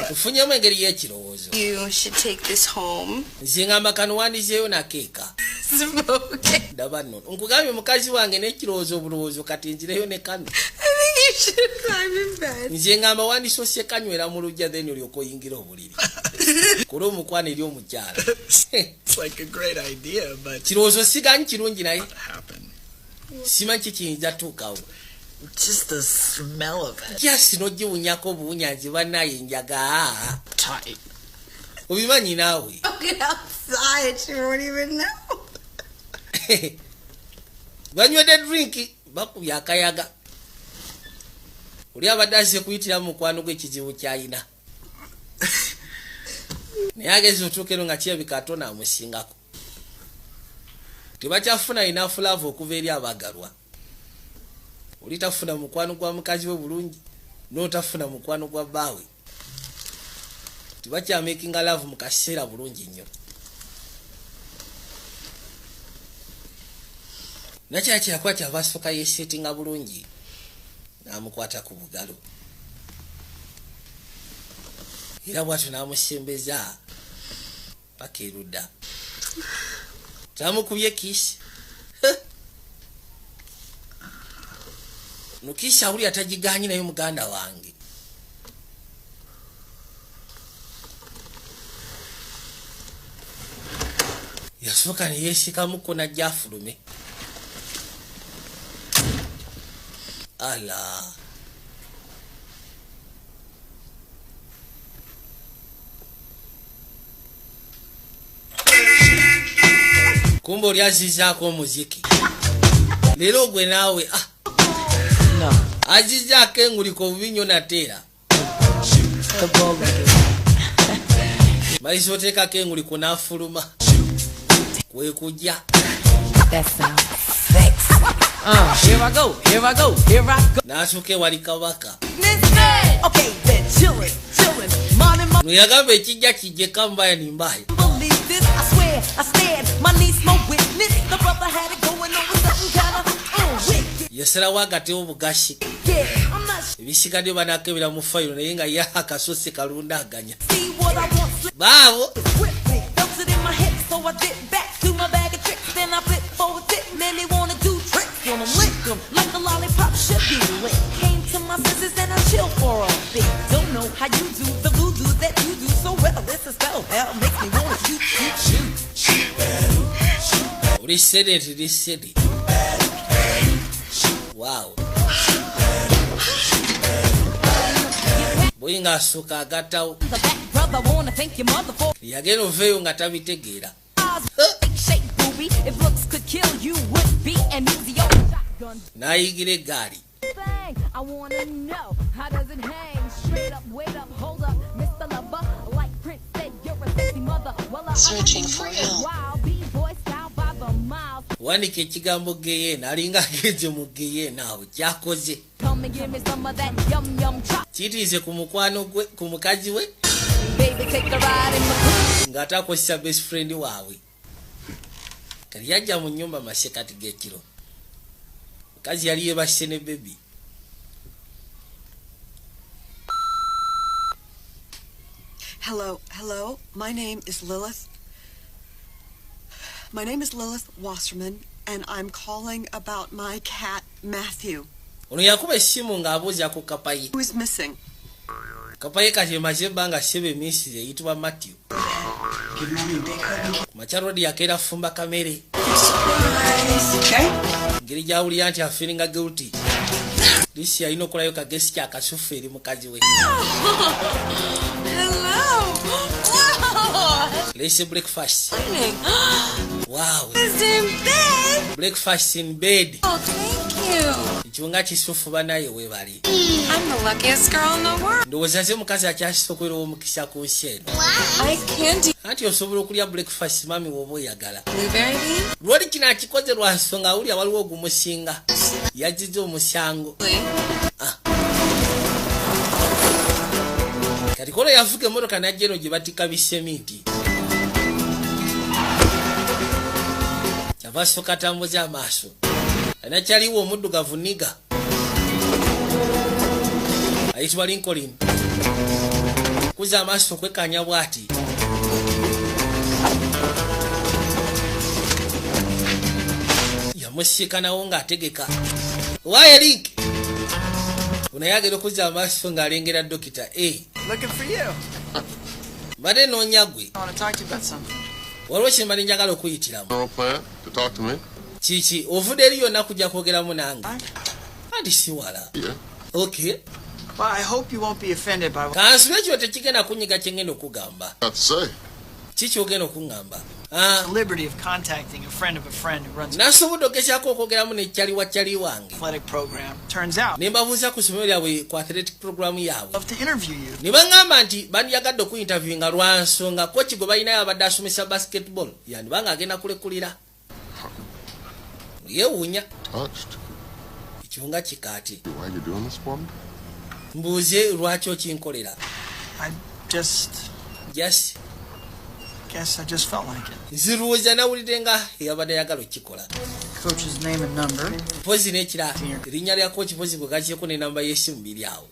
[SPEAKER 1] Tufunyemu engeri y'ekirowoozo.
[SPEAKER 7] You should take this home.
[SPEAKER 1] Nze ngamba kanuwandizeeyo nakeeka.
[SPEAKER 7] Smoke.
[SPEAKER 1] Ndaba nno. Nkugambye mukazi wange n'ekirowoozo obulowoozo kati nzireyo ne kanu.
[SPEAKER 7] I think you should climb in bed.
[SPEAKER 1] Nze ngamba wandisoose kanywera mu lujja then olyoka oyingira obuliri. Kula omukwano eri omukyala.
[SPEAKER 2] It's like a great idea, but
[SPEAKER 1] Kirowoozo siganyi kirungi naye.
[SPEAKER 2] happen.
[SPEAKER 1] Simanyi kikiyinza tuukawo.
[SPEAKER 2] Just the smell of it.
[SPEAKER 1] Jasi n'ogiwunyako obuwunyanzi bannaye njaga.
[SPEAKER 2] Tight.
[SPEAKER 1] Obimanyi naawe.
[SPEAKER 7] Get outside. She won't even know.
[SPEAKER 1] Banywedde drink bakubye akayaga. Oli abadde azze kuyitira mu mukwano gw'ekizibu ky'alina. Naye ageze otuukero nga kirabika atona amusingako. Tebakyafuna enough love okuva eri abagalwa. Oli tafuna mukwano gwa mukazi we bulungi n'otafuna mukwano gwa bbaawe. Tebakyamakinga love mu kaseera bulungi nnyo. Nakyaki yakwata abasooka yeesetinga bulungi n'amukwata ku bugalo. Era bw'atyo n'amusembeza paka eruda tamukubye kisi nukisha uli atajiganyi nayo muganda wange yasoka ne yeshikamuko na jafulume ala kumbe oli azizaako omuziki leero gwe naawe azizaako enguliko obubinyo nateera malisa oteekako enguliko n'afuluma kwekujja n'atuuka ewali kabaka nuyagamba ekijja kijjeka mbaya nimbaya yasalawo agatewo bugashi ebisigadde banakebera mu fayiro naye nga ye akasose kalundaganya baabo Reset. Wow. Boyinga suka agatawo. Yageno veyo nga tabitegeera. Nayigire gaali. I wanna know how does it hang? Straight up, wait up, hold up, Mr. Lover. Like Prince said, you're a sexy mother. Well, searching for him. Wanike ekigambo geye nalinga ageze mu geye naawe kyakoze kitiize ku mukwano gwe ku mukazi we ng'atakozesa best friend waabwe kali yajja mu nnyumba masekati g'ekiro mukazi yali yebase ne bebi
[SPEAKER 7] Hello, my name is Lilith. My name is Lilith Wasserman, and I'm calling about my cat, Matthew.
[SPEAKER 1] Ono yakuba essimu ng'abuuza ku kapayi.
[SPEAKER 7] Who is missing?
[SPEAKER 1] Kapayi kati emaze ebbanga ssebe emiyisize eyitibwa Matthew. Macharodi yakeera fumba kamere. Ngeri gyawulira nti afiringa guilty. Lisi alina okulayo kagesi kyakasufu eri mukazi we.
[SPEAKER 7] Hello!
[SPEAKER 1] Lisi breakfast. Wow.
[SPEAKER 7] It's in bed!
[SPEAKER 1] Breakfast in bed.
[SPEAKER 7] Oh, thank you.
[SPEAKER 1] Kichunga kisufu banaye webali.
[SPEAKER 7] I'm the luckiest girl in the world.
[SPEAKER 1] Ndowooza ze mukazi akyasookwera omukisa ku nsi eno.
[SPEAKER 7] I can't
[SPEAKER 1] Anti osobola okulya breakfast mami w'oba oyagala.
[SPEAKER 7] Blueberry bean?
[SPEAKER 1] Lwali kino akikoze lwa nsonga awulira waliwo ogumusinga. Yagize omusango. Kati kola yavuga emmotoka n'ajja eno gye batikka biseminti. Kyava asooka atambuza amaaso. Anakyaliwo omuddugavu niga. Ayitibwa Lincoln. Kuza amaaso kwekanya bw'ati. Yamusika nawo ng'ategeka. Why Link? Unayagala okuza amaaso ng'alengera dokita.
[SPEAKER 2] Looking for you.
[SPEAKER 1] Mbadde noonya gwe.
[SPEAKER 2] I want to talk to you about something.
[SPEAKER 1] Waliwo kye mbadde njagala okuyitiramu.
[SPEAKER 3] No plan to talk to me?
[SPEAKER 1] Kiki ovudde eri yonna kujja kwogeramu nange. Andi siwala.
[SPEAKER 3] Yeah.
[SPEAKER 1] Okay.
[SPEAKER 2] Well, I hope you won't be offended by what
[SPEAKER 1] Kansula ekyo tekigenda kunyiga kye ngenda okugamba.
[SPEAKER 3] Got to say.
[SPEAKER 1] Kiki ogenda okuŋŋamba?
[SPEAKER 2] the liberty of contacting a friend who runs an
[SPEAKER 1] Nasobodde ogezaako okwogeramu n'ekyali wa kyali wange.
[SPEAKER 2] athletic program. Turns out,
[SPEAKER 1] Ne mbabuuza ku ssomero lyabwe ku athletic program yaabwe.
[SPEAKER 2] love to interview you.
[SPEAKER 1] Ne baŋŋamba nti bandiyagadde okuyintavyinga lwa nsonga kochi gwe balinayo abadde asomesa basketball yandibanga agenda kulekulira. Yeewuunya.
[SPEAKER 3] Touched.
[SPEAKER 1] Ekyo nga kikaati.
[SPEAKER 3] Why you doing this for me?
[SPEAKER 1] Mbuuze lwaki okinkolera.
[SPEAKER 2] I just felt like it.
[SPEAKER 1] Nzirowooza nawulidde nga eyabadde ayagala okikola.
[SPEAKER 2] Coach's name and number.
[SPEAKER 1] Pozi n'ekira erinnya lya kochi pozi gwe gakyeko n'enamba y'essimu biri awo.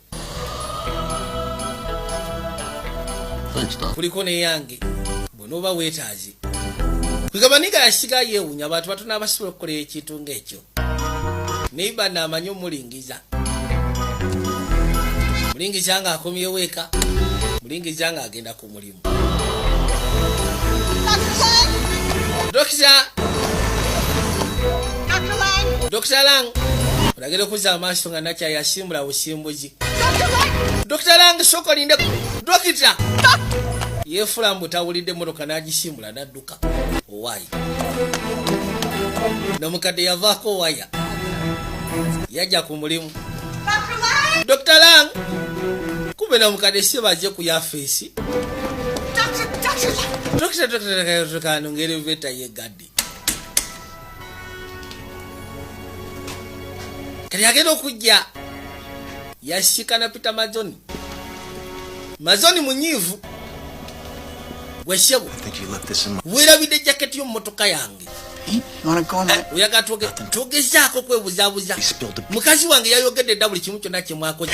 [SPEAKER 3] Thanks, Doc.
[SPEAKER 1] Kuliko n'eyange. onoba weetaazi kwegamba niga yasiga yeewuunya abantu batono abasobola okukola ekintu ng'ekyo neiba naamanyi omulingiza mulingiza ng'akomyewo eka mulingiza ng'agenda ku mulimu Dr. Lang olagera okuza amaaso nga nakya yasimbula busimbuzi Dr. Lang soko linde Dokita yefula mbutawulidde motoka n'agisimbula n'adduka owayi nomukadde yavaako waya yajja ku mulimu Dr. Lang kube nomukadde si baje ku yafeesi Dr. Kano ng'eleveta yegadde kati agenda okujja yashikana Peter Mazoni munyiivu bweshebo weerabidde jaketi y'omumotoka yange oyaga togezaako kwebuzabuza mukazi wange yayogedde dda buli kimu kyonna kyemwakoze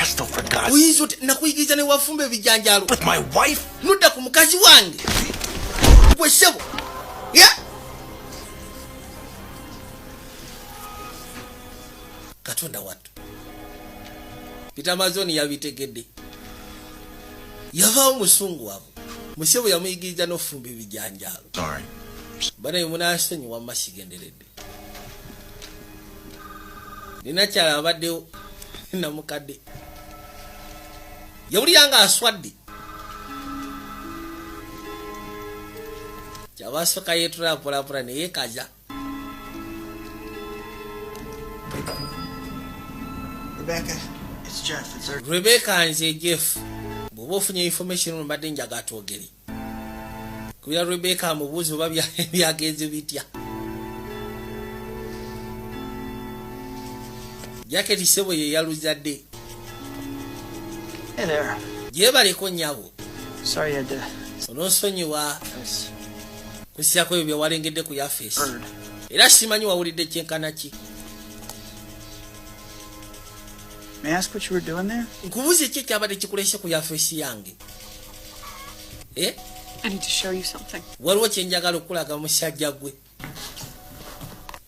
[SPEAKER 1] oyinza oti nakuyigiriza ne wafumba ebijanjalo nudda ku mukazi wange bweshebo Katonda watu Peter Mazoni yabitegedde yavaawo musungu wabo musebo yamuyigiriza n'ofumba ebijanjalo bana yemunasonyiwa masigenderedde nina kyala abaddewo namukadde yawulira nga aswadde kyabasooka yeetula mpolampola neyeekaza
[SPEAKER 2] Rebecca, it's Jeff.
[SPEAKER 1] Rebecca nze Jeff bw'oba ofunye information mbadde njaga twogere kubira Rebecca mubuuzi oba byagenze bitya jaketi sebo ye yaluzadde
[SPEAKER 2] Hey there.
[SPEAKER 1] gyebaleko nnyabo
[SPEAKER 2] Sorry I had to...
[SPEAKER 1] onoosonyiwa kusyako ebyo byewalengedde ku yafeesi era simanyi wawulidde kyenkana ki
[SPEAKER 2] May I ask what you were doing there?
[SPEAKER 1] nkubuuze ki ekyabadde kikulese ku yafeesi yange
[SPEAKER 7] I need to show you something.
[SPEAKER 1] waliwo kyenjagala okulaga musajja gwe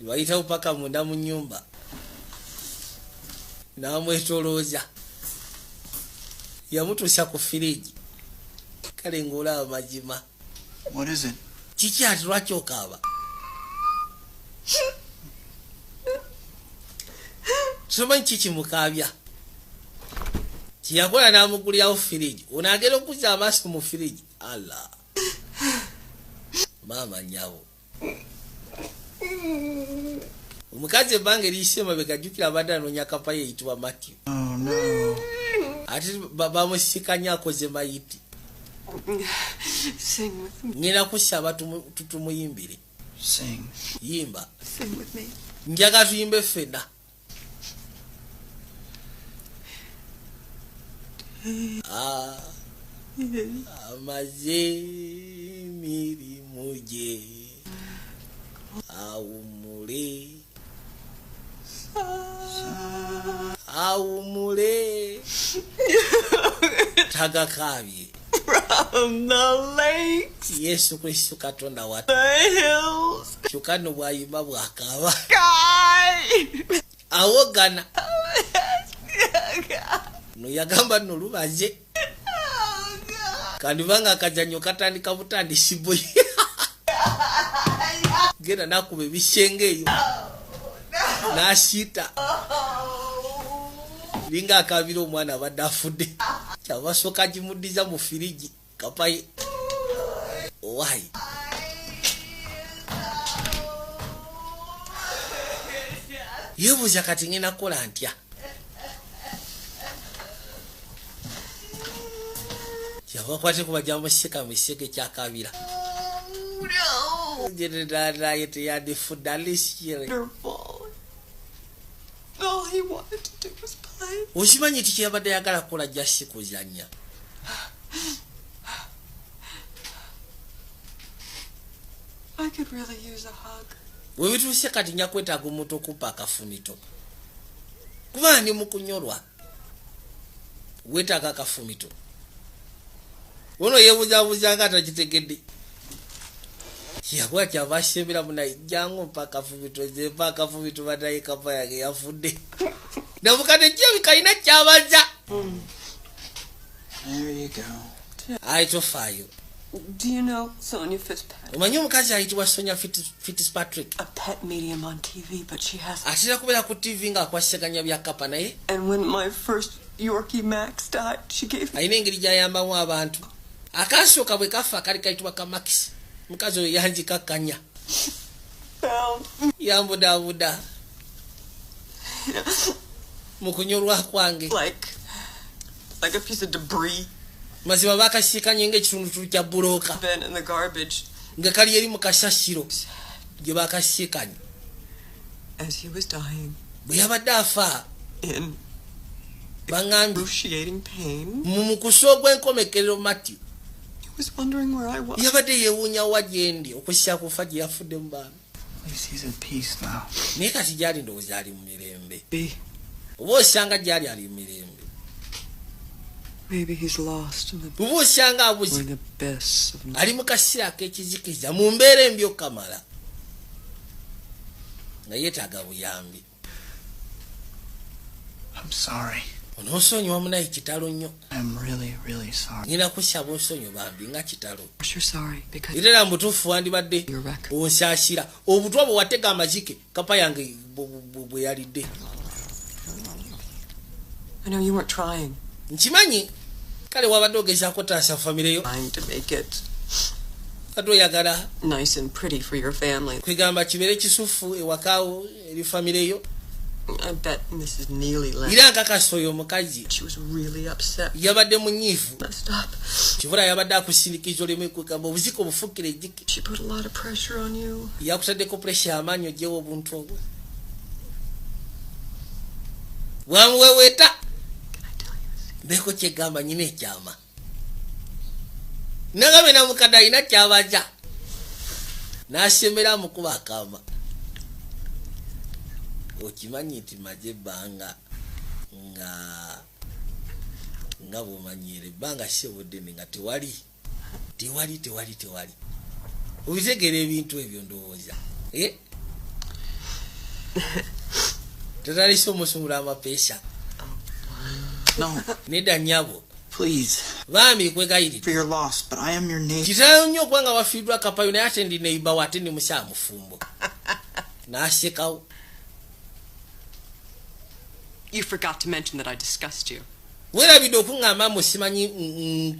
[SPEAKER 1] wayitawo paka munda mu nnyumba n'amwetolooza yamutuusa ku firiji kale ng'olaba mazima
[SPEAKER 2] What is it?
[SPEAKER 1] kiki ati lwaki okaaba somanyi kikimukaabya kiyakola n'amugulirawo firiji onaagera okuzza amaaso mu firiji ala maama nnyabo omukazi ebbanga eriyise emabega jjukira abadde anoonya kapa yeyitibwa Matthew ate bamusikanya akoze mayiti
[SPEAKER 7] Sing with me.
[SPEAKER 1] ngenda kusaba tutumuyimbire
[SPEAKER 2] Sing.
[SPEAKER 1] yimba
[SPEAKER 7] Sing with me.
[SPEAKER 1] njaga tuyimbe ffenna amaze emirimu gye awumule tagakaabye
[SPEAKER 7] From the lakes,
[SPEAKER 1] Yesu Kristo Katonda watu
[SPEAKER 7] the hills,
[SPEAKER 1] kyokka bwayimba bwakaaba
[SPEAKER 7] sky.
[SPEAKER 1] awogana no yagamba nno lubaze kandi banga akazanyo katandika butandisibwe genda nakuba ebisenge eyo n'asiita linga akabira omwana abadde afudde kyabasooka gimuddiza mu firiji kapaye owayi yebuuza kati ngenda kukola ntya yabakwate kubajja museka miseke kyakabira jenedalaye teyandifudde alisire
[SPEAKER 7] Wonderful. All he wanted to do was play.
[SPEAKER 1] okimanyi ti kyeyabadde yagala kukola jasi kuzanya
[SPEAKER 7] I could really use a hug.
[SPEAKER 1] webituuse kati nja kwetaaga omuntu okuppa akafumito kuba ndi mukunyolwa weetaaga akafumito ono yebuzabuza nga atakitegedde yakuwa kyabashemera munayijjangu mpaka fubitu banaye kapa yange yafudde namukate kyebi kalina kyabaza.
[SPEAKER 2] There you go.
[SPEAKER 1] Aitofaayo.
[SPEAKER 7] Do you know Sonia Fitzpatrick?
[SPEAKER 1] Omanyi omukazi ayitibwa Sonia Fitzpatrick?
[SPEAKER 7] A pet medium on TV, but she has...
[SPEAKER 1] Atera kubeera ku TV ng'akwasaganya bya kapa naye.
[SPEAKER 7] And when my first Yorkie Max died, she gave me...
[SPEAKER 1] Ayina engeri gy'ayambamu abantu. Akasooka bwe kafa kali kayitibwa ka Max. Mukazi oyo yanjikakkanya. Yambudabuda. Mu kunyolwa kwange.
[SPEAKER 7] Like a piece of debris.
[SPEAKER 1] Mazima bakasiikanye ng'ekitundutundu kya bulooka.
[SPEAKER 7] Been in the garbage.
[SPEAKER 1] Nga kali eri mu kasasiro gye bakasiikanye.
[SPEAKER 7] As he was dying.
[SPEAKER 1] Bwe yabadde afa.
[SPEAKER 7] In
[SPEAKER 1] bangambye.
[SPEAKER 7] excruciating pain.
[SPEAKER 1] Mu kuso gw'enkomekerero Matthew.
[SPEAKER 7] He was wondering where I was.
[SPEAKER 1] Yabadde yeewuunya wa gyendi okussa kufa gye yafudde mu baana.
[SPEAKER 2] At least he's at peace now.
[SPEAKER 1] Naye kati gyali ndowooza ali mu mirembe.
[SPEAKER 7] Be.
[SPEAKER 1] Oba osanga gyali ali mu mirembe.
[SPEAKER 7] Maybe he's lost in the...
[SPEAKER 1] Oba osanga abuze.
[SPEAKER 7] in the abyss of...
[SPEAKER 1] Ali mu kaseera ak'ekizikiza mu mbeera embi okamala. Nga yeetaaga buyambi.
[SPEAKER 2] I'm sorry.
[SPEAKER 1] Onoosonyiwa munaye kitalo nnyo.
[SPEAKER 2] I'm really sorry.
[SPEAKER 1] Ngenda kusaba osonyi bambi nga kitalo.
[SPEAKER 7] You're sorry because...
[SPEAKER 1] Era mbutuufu wandibadde onsaasira obutwa bwe watega amazike kapa yange bwe yalidde.
[SPEAKER 7] I know you weren't trying.
[SPEAKER 1] Nkimanyi kale wabadde ogezaako taasa famire yo.
[SPEAKER 7] Trying to make it
[SPEAKER 1] kati oyagala
[SPEAKER 7] nice and pretty for your family.
[SPEAKER 1] kwegamba kibeere kisufu ewakaawo eri famire yo.
[SPEAKER 7] I bet Mrs. Neely left.
[SPEAKER 1] Era nkakasa oyo omukazi
[SPEAKER 7] She was really upset.
[SPEAKER 1] yabadde munyiivu.
[SPEAKER 7] Messed up.
[SPEAKER 1] Kivula yabadde akusindikiza oleme kwegamba obuzika obufuukire ejjike.
[SPEAKER 7] She put a lot of pressure on you.
[SPEAKER 1] Yakutaddeko pressure amaanyi ogyewo obuntu obwo. Wamuweweeta. Beko kyegamba nyina ekyama. Nagambe namukadde alina kyabaza. N'asemera amukuba akaama. Okimanyi nti maje ebbanga nga bw'omanyiira ebbanga ssebudde nga tewali. Obitegeera ebintu ebyo ndowooza. Totalise omusumula amapeesa.
[SPEAKER 2] No.
[SPEAKER 1] Nedda nnyabo.
[SPEAKER 2] Please.
[SPEAKER 1] Baami kwegayirira.
[SPEAKER 2] For your loss, but I am your neighbor.
[SPEAKER 1] Kitaayo nnyo okuba nga wafiiddwa kapayo naye ate ndi neiba wo ate ndi musaamufumbo. N'asekawo.
[SPEAKER 7] You forgot to mention that I discussed you.
[SPEAKER 1] Weerabidde okuŋŋamba musimanyi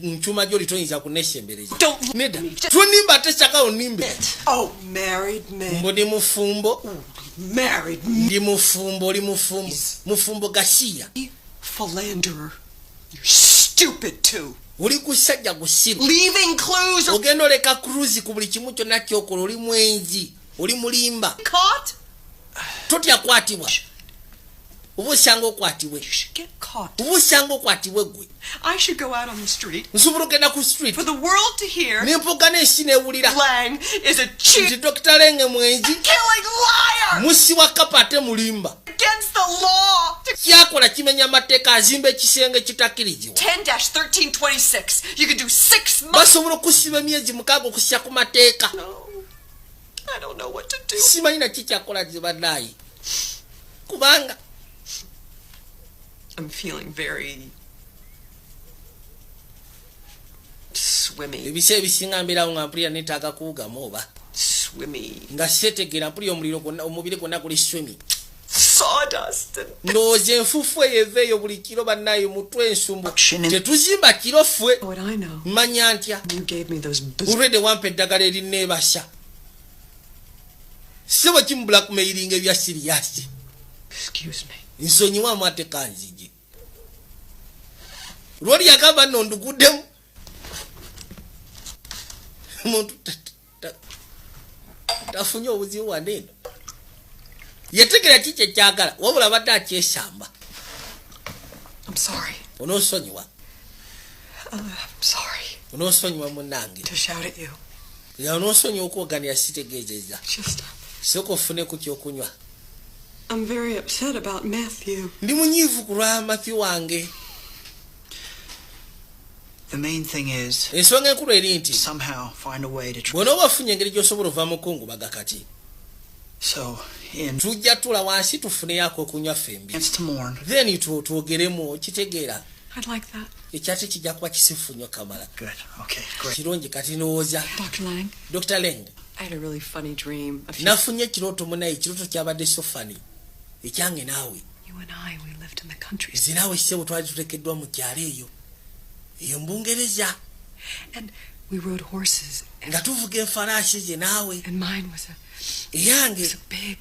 [SPEAKER 1] nkyuma gy'oli toyinza kunesembereza.
[SPEAKER 7] Don't
[SPEAKER 1] Nedda. Tunimba ate kyaka onimbe.
[SPEAKER 7] Oh, married man.
[SPEAKER 1] Mbo ndi mufumbo.
[SPEAKER 7] Married man.
[SPEAKER 1] Ndi mufumbo, oli mufumbo. Mufumbo gasiya.
[SPEAKER 7] Philanderer. You're stupid too.
[SPEAKER 1] Oli kusajja gusiru.
[SPEAKER 7] Leaving clues or...
[SPEAKER 1] Ogenda oleka cruise ku buli kimu kyonna kyokola oli mwenzi. Oli mulimba.
[SPEAKER 7] Caught?
[SPEAKER 1] Totya kwatibwa. Oba osanga okwatibwe.
[SPEAKER 7] You should get caught.
[SPEAKER 1] Oba osanga okwatibwe gwe.
[SPEAKER 7] I should go out on the street.
[SPEAKER 1] Nsobola okgenda ku street.
[SPEAKER 7] For the world to hear...
[SPEAKER 1] N'empoga n'ensi n'ewulira.
[SPEAKER 7] Lang is a cheat...
[SPEAKER 1] Nti Dr. Lenge mwenzi.
[SPEAKER 7] Killing liar!
[SPEAKER 1] Musi wa kapa ate mulimba.
[SPEAKER 7] Against the law!
[SPEAKER 1] Kyakola kimenya amateeka azimba ekisenge kitakirizibwa.
[SPEAKER 7] 10-1326. You could do 6 months...
[SPEAKER 1] Basobola okusiba emyezi 6 okusya ku mateeka.
[SPEAKER 7] No. I don't know what to do.
[SPEAKER 1] Simanyi naki kyakola zibadaayi. Kubanga
[SPEAKER 7] I'm feeling very... swimmy.
[SPEAKER 1] ebiseera ebisinga mbeerawo nga mpulira neetaaga kuwugamu oba.
[SPEAKER 7] Swimmy.
[SPEAKER 1] Nga seetegeera mpulira omubiri gwonna guli swimi.
[SPEAKER 7] Sawdust.
[SPEAKER 1] Ndowooza enfuufu eyo eva eyo buli kiro bannaayi mutwe ensumbu. Tetuzimba kiro ffe.
[SPEAKER 7] What I know.
[SPEAKER 1] Manya ntya.
[SPEAKER 7] You gave me those
[SPEAKER 1] Olwedde wampa eddagala erinneebasa. Si bwe kimu blackmailing ebya siriyasi.
[SPEAKER 7] Excuse me.
[SPEAKER 1] Nsonyiwamu ate kanzigi. Lwoli yagamba nno nduguddemu. Muntu tafunye obuzibu wane eno. Yetegera kiki ekyagala wabula abadde akyesamba.
[SPEAKER 7] I'm sorry.
[SPEAKER 1] Onoosonyiwa.
[SPEAKER 7] I'm sorry.
[SPEAKER 1] Onoosonyiwa munnange.
[SPEAKER 7] To shout at you.
[SPEAKER 1] Ya onoosonyiwa okwoganira sitegeezezza.
[SPEAKER 7] Just...
[SPEAKER 1] Sooka ofune ku kyokunywa.
[SPEAKER 7] I'm very upset about Matthew.
[SPEAKER 1] Ndi munyiivu ku lwa Matthew wange.
[SPEAKER 2] The main thing is
[SPEAKER 1] ensonga enkulu eri nti
[SPEAKER 2] somehow find a way to
[SPEAKER 1] bw'onooba ofunye engeri gy'osobola ova mu kungubaga kati
[SPEAKER 2] so in
[SPEAKER 1] tujja tula wansi tufuneyako okunywa fembi
[SPEAKER 2] chance to mourn.
[SPEAKER 1] then twogeremu kitegeera
[SPEAKER 7] I'd like that.
[SPEAKER 1] ekyati kijja kuba kisifu nnyo kamala
[SPEAKER 2] Good. Okay, great.
[SPEAKER 1] kirungi kati ndowooza
[SPEAKER 7] Dr. Lang,
[SPEAKER 1] Dr. Leng
[SPEAKER 7] I had a really funny dream.
[SPEAKER 1] nafunye ekirooto munaye ekirooto kyabadde so fani ekyange naawe
[SPEAKER 7] You and I, we lived in the country.
[SPEAKER 1] nze naawe kisebo twali tutekeddwa mu kyalo eyo mbungereza
[SPEAKER 7] And we rode horses.
[SPEAKER 1] nga tuvuga enfalaasi ze naawe
[SPEAKER 7] And mine was
[SPEAKER 1] eyange
[SPEAKER 7] a big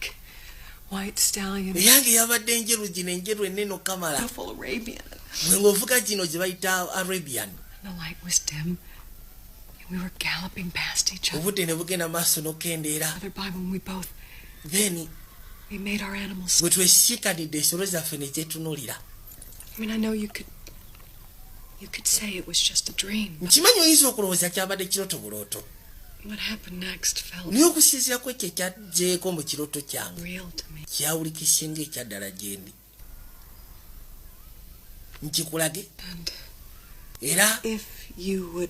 [SPEAKER 7] white stallion.
[SPEAKER 1] eyange yabadde enjeru gino enjeru enneno kamala
[SPEAKER 7] Beautiful Arabian.
[SPEAKER 1] bwe ng'ovuga gino gye bayita Arabian
[SPEAKER 7] And the light was dim. And we were galloping past each other.
[SPEAKER 1] obudde ne bugenda maaso n'okendeera
[SPEAKER 7] Other by when we both,
[SPEAKER 1] then
[SPEAKER 7] we made our animals.
[SPEAKER 1] bwe twesiikanidde ensolo zaffe ne kyetunuulira
[SPEAKER 7] I mean, I know you could say it was just a dream.
[SPEAKER 1] nkimanyi oyinza okulowooza kyabadde kirooto bulooto
[SPEAKER 7] What happened next felt
[SPEAKER 1] naye okusinziirako ekyo ekyajjeeko mu kirooto kyange
[SPEAKER 7] real to me.
[SPEAKER 1] kyawulikise ng'ekyaddala gye ndi nkikulage
[SPEAKER 7] And
[SPEAKER 1] era
[SPEAKER 7] if you would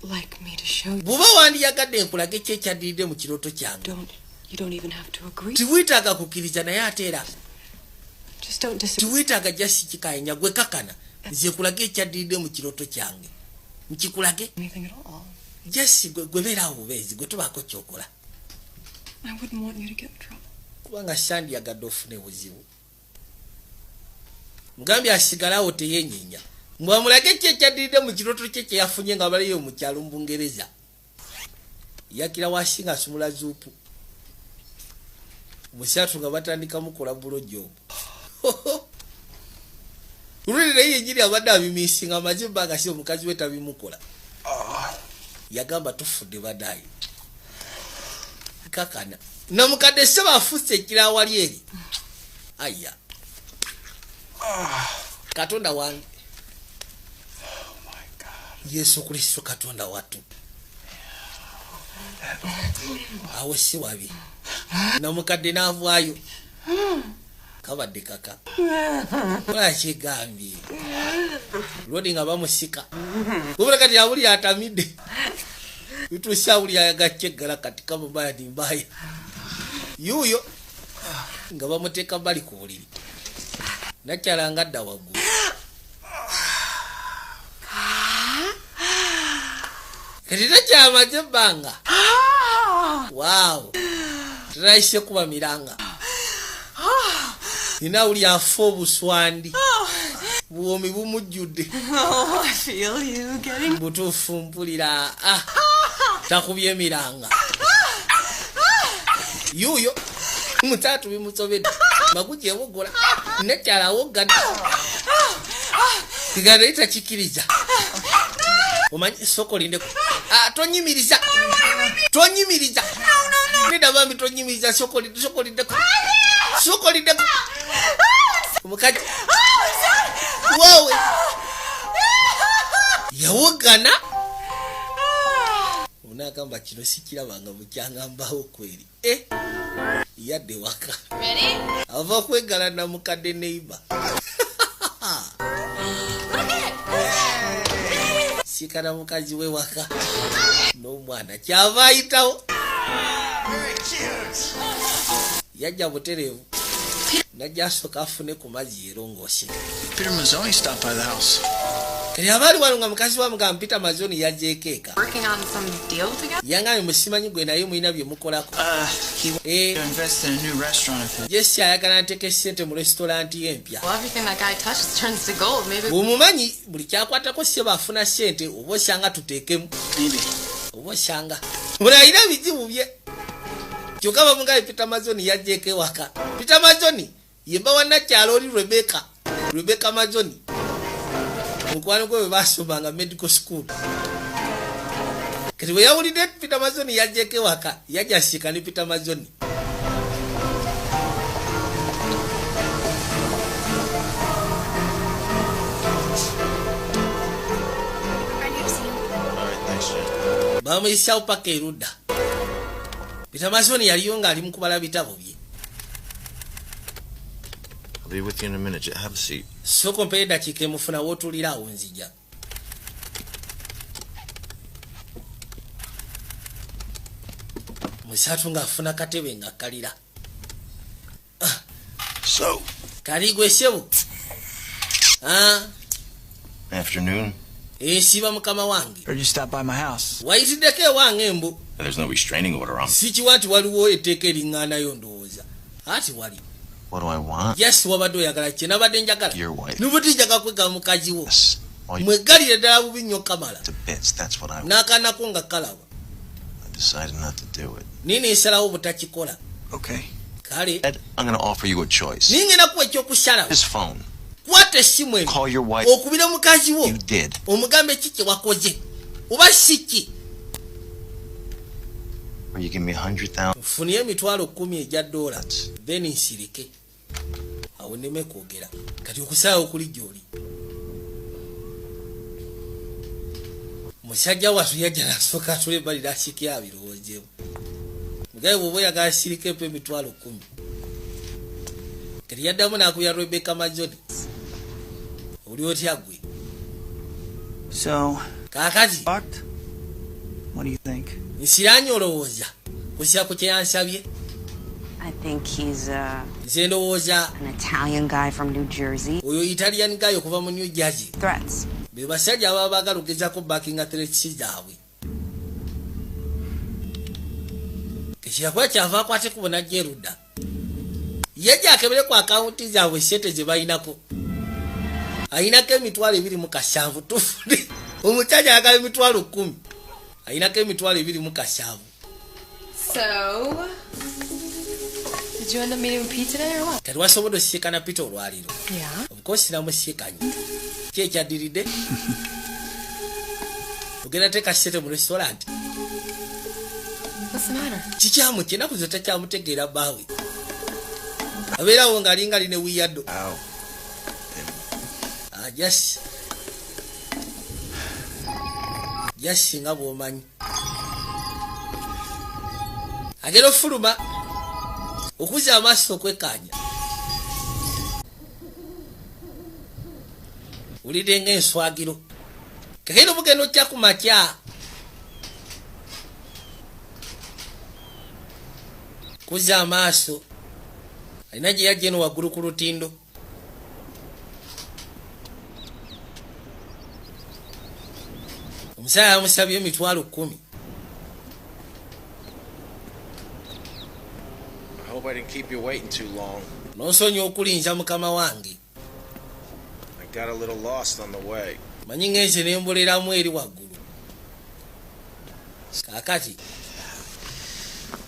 [SPEAKER 7] like me to show you,
[SPEAKER 1] bw'oba wandiyagadde nkulage ki ekyaddiridde mu kirooto kyange
[SPEAKER 7] you don't even have to agree.
[SPEAKER 1] tiweetaaga kukkiriza naye ate era
[SPEAKER 7] Just don't disagree.
[SPEAKER 1] tiweetaaga jasi kikayenya gwe kakana nze kulage ekyaddiridde mu kirooto kyange nkikulage
[SPEAKER 7] Anything at all.
[SPEAKER 1] jasi gwe beeraawo bubeezi gwe tubaako kyokola
[SPEAKER 7] I wouldn't want you to get in trouble.
[SPEAKER 1] kubanga sandiyagadde ofune buzibu mugambye asigalawo teyenyenya mbwamulage ki ekyaddiridde mu kirooto kye kyeyafunye nga baliyo mu kyalo mu Bungereza yakira wasi nga asumula zuupu musatu nga batandika mukola bulojo ululira ye njiri abadde abimiisinga amaze bbanga si omukazi we tabimukola yagamba tufudde badayi kakana namukadde seba afusse ekiraawali eri aya katonda wange yesu kristo katonda wattu awo si wabi namukadde naavaayo kabadde kaka olakigambye lodi nga bamusika wabula kati awuli atamidde bituusa awuli ayagacca eggala kati kamubaya nimbaya yuuyo nga bamuteeka bali ku buliri nakyala nga adda waggulu kati takyamaze ebbanga waawo teraise kuba miranga nina awuli afa obuswandi bwomi bumujjudde
[SPEAKER 7] I feel you getting.
[SPEAKER 1] butuufu mpulira takubye emiranga yuuyo mutaatu bimusobedde maguji ebogola nekyala awoggadde kiga naye takikiriza omanyi soko lindeku tonyimiriza nida bambi tonyimiriza soko lindeku omukazi wawe yawogana onagamba kino sikirabanga mukyangambawo kweri yadde waka ava kwegala namukadde neiba sikana mukazi we waka n'omwana kyava ayitawo yajja butereevu najja asooka afune ku mazzi erongose
[SPEAKER 2] Peter Mazzoni stopped by the house.
[SPEAKER 1] kati abaali wano nga mukazi wamugamba Peter Mazzoni yajjeeko eka
[SPEAKER 4] Working on some deal together?
[SPEAKER 1] yangamye musimanyi gwe naye mulina bye mukolako
[SPEAKER 2] He wanted to invest in a new restaurant of his.
[SPEAKER 1] jesi ayagala nteeka essente mu restauranti empya
[SPEAKER 4] Well, everything that guy touches turns to gold. Maybe.
[SPEAKER 1] bw'omumanyi buli kyakwatako seba afuna ssente oba osanga tuteekemu
[SPEAKER 2] Maybe.
[SPEAKER 1] oba osanga buli alina ebizibu bye kyokka bamugabe Peter Mazzoni yajjeeko ewaka Peter Mazzoni yemba wannakyalo oli Rebecca Mazzoni mukwano gwe bwe basomanga medical school kati bwe yawulidde Peter Mazzoni yajjeeko ewaka yajja asiika ne Peter Mazzoni bamuyisaawo paka erudda Peter Mazzoni yaliyo ng'ali mu kubala bitabo bye
[SPEAKER 3] I'll be with you in a minute. Have a seat.
[SPEAKER 1] soko mpere dakiika emufuna w'otuulira awo nzija musatu ng'afuna katebe nga kalira.
[SPEAKER 8] So.
[SPEAKER 1] Kaligwe sebo.
[SPEAKER 8] Afternoon.
[SPEAKER 1] Siba mukama wange.
[SPEAKER 2] Heard you stop by my house.
[SPEAKER 1] Wayitideko ewange mbu.
[SPEAKER 8] There's no restraining order on.
[SPEAKER 1] Sikiwati waliwo etteeka eriŋŋaanayo ndowooza. Ati wali.
[SPEAKER 8] What do I want?
[SPEAKER 1] Yes, wabadde oyagala kye nabadde njagala.
[SPEAKER 8] Your wife.
[SPEAKER 1] Nubuti njaga kwega mukazi wo.
[SPEAKER 8] Yes.
[SPEAKER 1] Mwegalire ddala bubi nnyo kamala.
[SPEAKER 8] To bits, that's what I want.
[SPEAKER 1] N'akaanako nga kalaba.
[SPEAKER 8] I decided not to do it.
[SPEAKER 1] Nini nsalawo butakikola.
[SPEAKER 2] Okay.
[SPEAKER 1] Kale.
[SPEAKER 8] Ed, I'm going to offer you a choice.
[SPEAKER 1] Ningenda kuwa ekyokusalawo.
[SPEAKER 8] His phone.
[SPEAKER 1] Kwata essimu eno.
[SPEAKER 8] Call your wife.
[SPEAKER 1] Okubira mukazi wo.
[SPEAKER 8] You did.
[SPEAKER 1] Omugambe ki kye wakoze. Oba si ki.
[SPEAKER 8] Or you give me 100,000.
[SPEAKER 1] Nfuniye emitwalo 10 egya dola. Then nsirike. Awo nneme kwogera. Kati okusalawo kuli gy'oli. Musajja watu yajja nasooka atule ebbali n'asiike abirowoozeemu. Mugabe bw'oba oyagala asirikeepo emitwalo 10. Kati yaddamu n'akubya Rebecca Majoni. Oli otya gwe?
[SPEAKER 2] So.
[SPEAKER 1] Kaakati.
[SPEAKER 2] Fucked? What do you think?
[SPEAKER 1] Nsiranye olowooza. Kusira ku kye yansabye.
[SPEAKER 4] I think he's
[SPEAKER 1] Nze ndowooza.
[SPEAKER 4] an Italian guy from New Jersey.
[SPEAKER 1] Oyo Italian guy okuva mu New Jersey.
[SPEAKER 4] Threats.
[SPEAKER 1] Be basajja ababa baagala okugezaako backinga threats zaabwe. Ekirakuba kyava akwate ku bonajja erudda. Yajja akebere ku akawunti zaabwe sente ze balinako. Ayinako emitwalo 27 tufune. Omukyala ayagala emitwalo 10. Ayinako emitwalo 27.
[SPEAKER 9] So, did you end up meeting with Pete today or what?
[SPEAKER 1] Kati wasobodde osiika na Peter olwaliro.
[SPEAKER 9] Yeah.
[SPEAKER 1] Of course namusiikanye. Ki ekyaddiridde? Ogenda teeka sente mu restaurant.
[SPEAKER 9] What's the matter?
[SPEAKER 1] Kikyamu kyenaku zo takyamutegeera bbaawe. Abeerawo ng'alinga line wiyaddo. Just nga bw'omanyi. Agera ofuluma okuzza amaaso okwekkaanya. Wulidde ng'enswagiro. Kakero bugenda okya ku makya. Kuzza amaaso. Alina gye yajja eno waggulu ku lutindo. Omusajja yamusabye emitwalo 10.
[SPEAKER 10] I hope I didn't keep you waiting too long.
[SPEAKER 1] N'onsonyiwa okulinza mukama wange.
[SPEAKER 10] I got a little lost on the way.
[SPEAKER 1] Manyi ngenze ne mboleramu eri waggulu. Kaakati.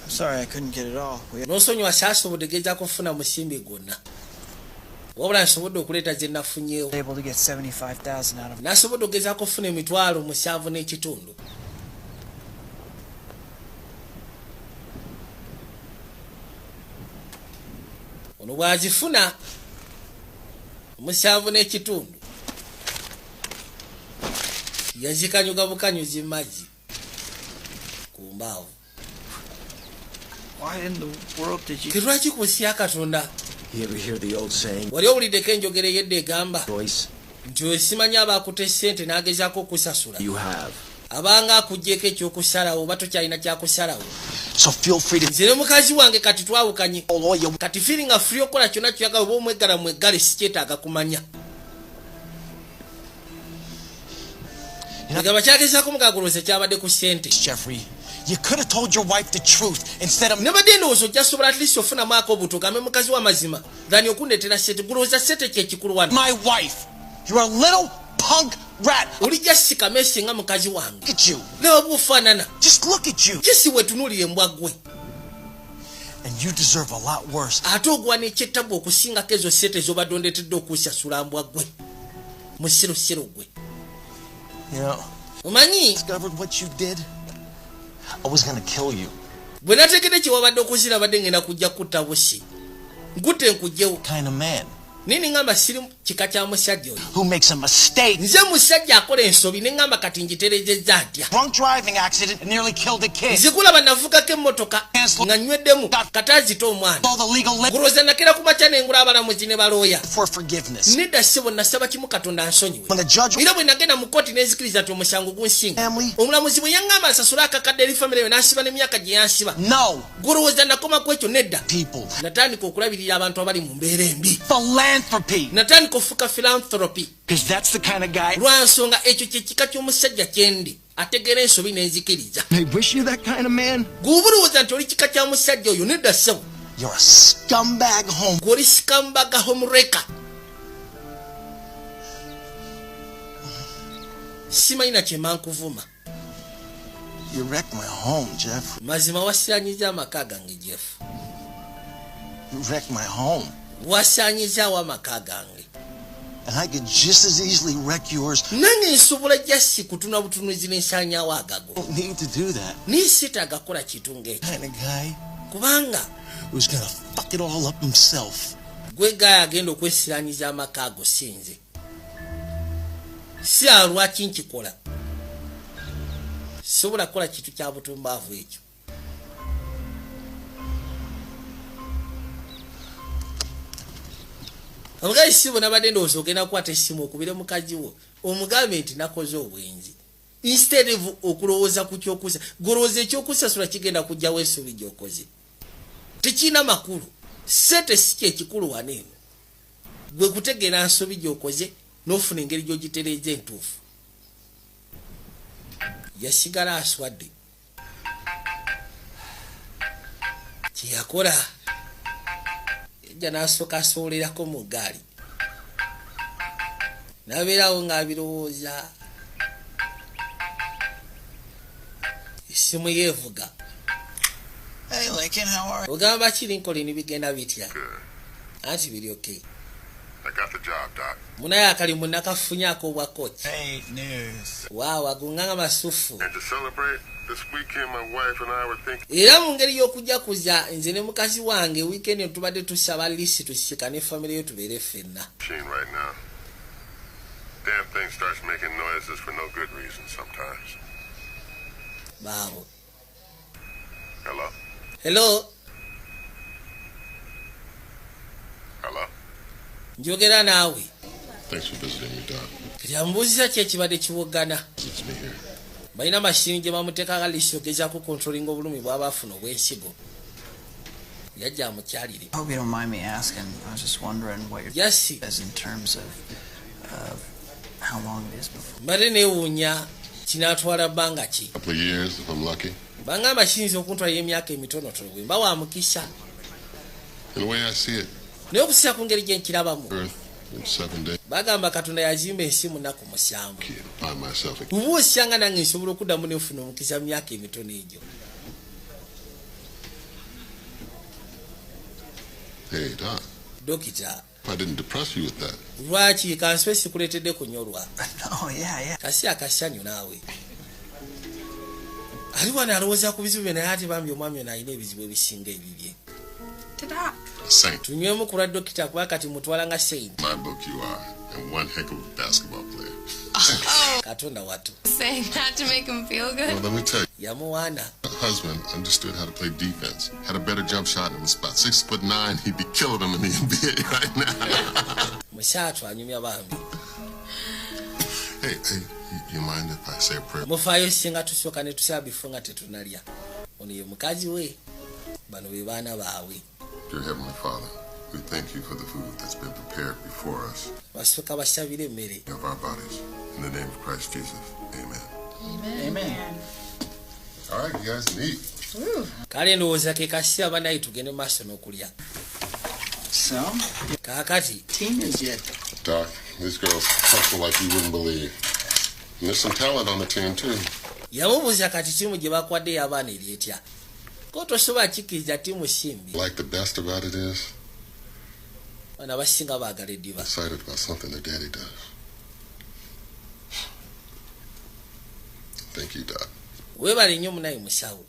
[SPEAKER 2] I'm sorry I couldn't get it all.
[SPEAKER 1] N'onsonyiwa saasobodde gezaako kufuna musimbi gwonna. Wabula nsobodde okuleeta ze nafunyeewo.
[SPEAKER 2] Able to get 75,000 out of it.
[SPEAKER 1] Nasobodde okugezaako okufuna emitwalo 7.5. Ono bw'azifuna 7.5 yazikanyuga bukanyuzi mazzi ku mbaawo.
[SPEAKER 2] Why in the world did you...
[SPEAKER 1] Lwaki kusya Katonda?
[SPEAKER 10] You ever hear the old saying?
[SPEAKER 1] Wali owuliddeko enjogera ey'edda egamba
[SPEAKER 10] Joyce,
[SPEAKER 1] nti osimanye abaakute ssente n'agezaako okusasula.
[SPEAKER 10] you have.
[SPEAKER 1] Abanga akuggyeko ekyokusalawo oba tokyalina kyakusalawo.
[SPEAKER 8] So feel free to...
[SPEAKER 1] Nze ne mukazi wange kati twawukanye. Kati feelinga free okukola kyonna kyoyagala oba omwegala mwegale sikyetaaga kumanya. Egamba kyagezaako mukagoloza kyabadde ku ssente.
[SPEAKER 8] Jeffrey, you could have told your wife the truth instead of...
[SPEAKER 1] Nebadde ndowooza ojja sobola at least ofunamu ak'obuto gambe mukazi w'amazima dhani okundeetera ssente. Gulowooza ssente kye kikulu wano.
[SPEAKER 8] My wife, you're a little punk rat.
[SPEAKER 1] Olijja sikame singa mukazi wange.
[SPEAKER 8] Look at you.
[SPEAKER 1] Leba bw'ofaanana.
[SPEAKER 8] Just look at you.
[SPEAKER 1] Jesi wetunuulira embwa ggwe.
[SPEAKER 8] And you deserve a lot worse.
[SPEAKER 1] Ate ogwana ekyettabu okusingako ezo ssente z'obadde ondeetedde okusasula mbwa ggwe. Musirusiru ggwe.
[SPEAKER 8] You know,
[SPEAKER 1] omanyi
[SPEAKER 8] discovered what you did, I was gonna kill you.
[SPEAKER 1] bwe nategedde kye wabadde okuzira badde ngenda kujja kutta busi. Nkutte nkugyewo.
[SPEAKER 8] Kind of man.
[SPEAKER 1] Nini ngamba siri kika kya musajja oyo.
[SPEAKER 8] Who makes a mistake.
[SPEAKER 1] Nze musajja akola ensobi ne ngamba kati ngiterezezza atya.
[SPEAKER 8] Drunk driving accident and nearly killed a kid.
[SPEAKER 1] Nzikulaba navugako emmotoka nga nnyweddemu katazita omwana gulowooza nakera ku makya nengula abalamuzi ne balooya nedda ssebo nasaba kimu katonda ansonyiwe era bwe nagenda mu kooti n'ezikiriza ti omusango gunsinga omulamuzi bwe yaŋŋamba nsasule akakadde eri famire yo n'asiba n'emyaka gye yansiba gulowooza nakoma ku ekyo nedda natandika okulabirira abantu abali mu mbeera embi natandika ofuuka philanthropy lwansonga ekyo kyekika ky'omusajja kyendi ategeera ensobi n'enzikiriza gubulowooza nti oli kika kya musajja oyo nedda ssebo gw'oli scumbag homewrecker simanyina kyemankuvuma mazima wasiranyiza amaka gange Jeff wasanyizaawo amaka gange
[SPEAKER 8] And I could just as easily wreck yours.
[SPEAKER 1] Nange nsobola just kutuna butunuzi n'ensanyaawo agago.
[SPEAKER 8] Don't need to do that.
[SPEAKER 1] Nisitaaga kola kitunga ekyo.
[SPEAKER 8] Kind of guy
[SPEAKER 1] kubanga
[SPEAKER 8] who's gonna fuck it all up himself.
[SPEAKER 1] Gwe gaya agenda okwesiranyiza amaka ago sinze. Si alwaki nkikola. Sobola kola kitu kya butumbaavu ekyo. Omugazi sibo nabadde ndowooza ogenda kukwata essimu okubira mukazi wo omugambe nti nakoze obwenzi instead of okulowooza ku kyokusa golowooza ekyokusasula kigenda kujjawo essuubi gy'okoze tekirina makulu sente si kyekikulu waneeno gwe kutegeera nsobi gy'okoze n'ofuna engeri gy'ogitereeza entuufu yasigala aswadde kyeyakola ejja n'asooka asoolerako mu ggaali nabeerawo ng'abirowooza essimu yeevuga ogamba ki Lincoln bigenda bitya anti biri okay munaye akalimu nakafunyaako obwa kochi waawo agunganga masufu era mu ngeri y'okujjakuza nze ne mukazi wange weekend tubadde tusaba lisi tusika ne famire yo tubeere ffenna baabo hello njogera naawe kyambuuziza ki ekibadde kiwogana balina mashini gye bamuteekako lisi ogezaako kontrolinga obulumi bw'abaafuna obwensigo yajja amukyalire
[SPEAKER 2] Hope you don't mind me asking. I was just wondering what your
[SPEAKER 1] Yes.
[SPEAKER 2] is in terms of how long it is before.
[SPEAKER 1] mbadde neewuunya kinaatwala bbanga ki
[SPEAKER 3] Couple of years if I'm lucky.
[SPEAKER 1] bangamba kiyinza okuntwalira emyaka emitonotono bwe mba wa mukisa
[SPEAKER 3] In the way I see it,
[SPEAKER 1] naye okusinza ku ngeri gye nkirabamu
[SPEAKER 3] Earth in 7 days,
[SPEAKER 1] bagamba katonda yazimba ensi mu nnaku 7
[SPEAKER 3] find myself again.
[SPEAKER 1] uba osyanga nange nsobola okuddamu nefuna omukisa mu myaka emitono egyo
[SPEAKER 3] Hey, Doc,
[SPEAKER 1] dokita
[SPEAKER 3] if I didn't depress you with that,
[SPEAKER 1] lwaki kansibe sikuleetedde kunyolwa
[SPEAKER 2] Oh yeah.
[SPEAKER 1] kasi akassanyu naawe ali wano alowooza ku bizibu bye naye ate bambi omwami ono alina ebizibu ebisinga ebibye
[SPEAKER 3] a saint.
[SPEAKER 1] tunywemu ku lwa dokita kuba kati mutwala nga saint
[SPEAKER 3] My book you are, and one heck of a basketball player.
[SPEAKER 1] katonda watu
[SPEAKER 9] Saying that to make him feel good?
[SPEAKER 3] Well, let me tell you,
[SPEAKER 1] yamuwaana
[SPEAKER 3] my husband understood how to play defense, had a better jump shot, and was about 6'9". He'd be killing them in the NBA right now.
[SPEAKER 1] mukyatu anyumya bambi
[SPEAKER 3] Hey, you mind if I say a prayer?
[SPEAKER 1] mufaayo singa tusooka ne tusaba bifo nga tetunalya ono ye mukazi we bano be baana baabwe
[SPEAKER 3] Dear Heavenly Father, we thank you for the food that's been prepared before us
[SPEAKER 1] basooka basabire emmere
[SPEAKER 3] of our bodies. In the name of Christ Jesus, amen.
[SPEAKER 2] Amen.
[SPEAKER 3] All right, you guys can eat.
[SPEAKER 1] kale ndowooza ke kasiba banayi tugende mu maaso n'okulya
[SPEAKER 2] So,
[SPEAKER 1] kaakati
[SPEAKER 2] team is yet.
[SPEAKER 3] Doc, these girls hustle like you wouldn't believe. And there's some talent on the team, too.
[SPEAKER 1] yamubuuza kati ttiimu gye bakwaddeyo abaana eri etya ko tosobola kikkiriza ttiimu simbi
[SPEAKER 3] Like the best about it is,
[SPEAKER 1] baana basinga baagala eddiba
[SPEAKER 3] excited about something their daddy does. Thank you, Doc.
[SPEAKER 1] weebale nnyo munayi musawo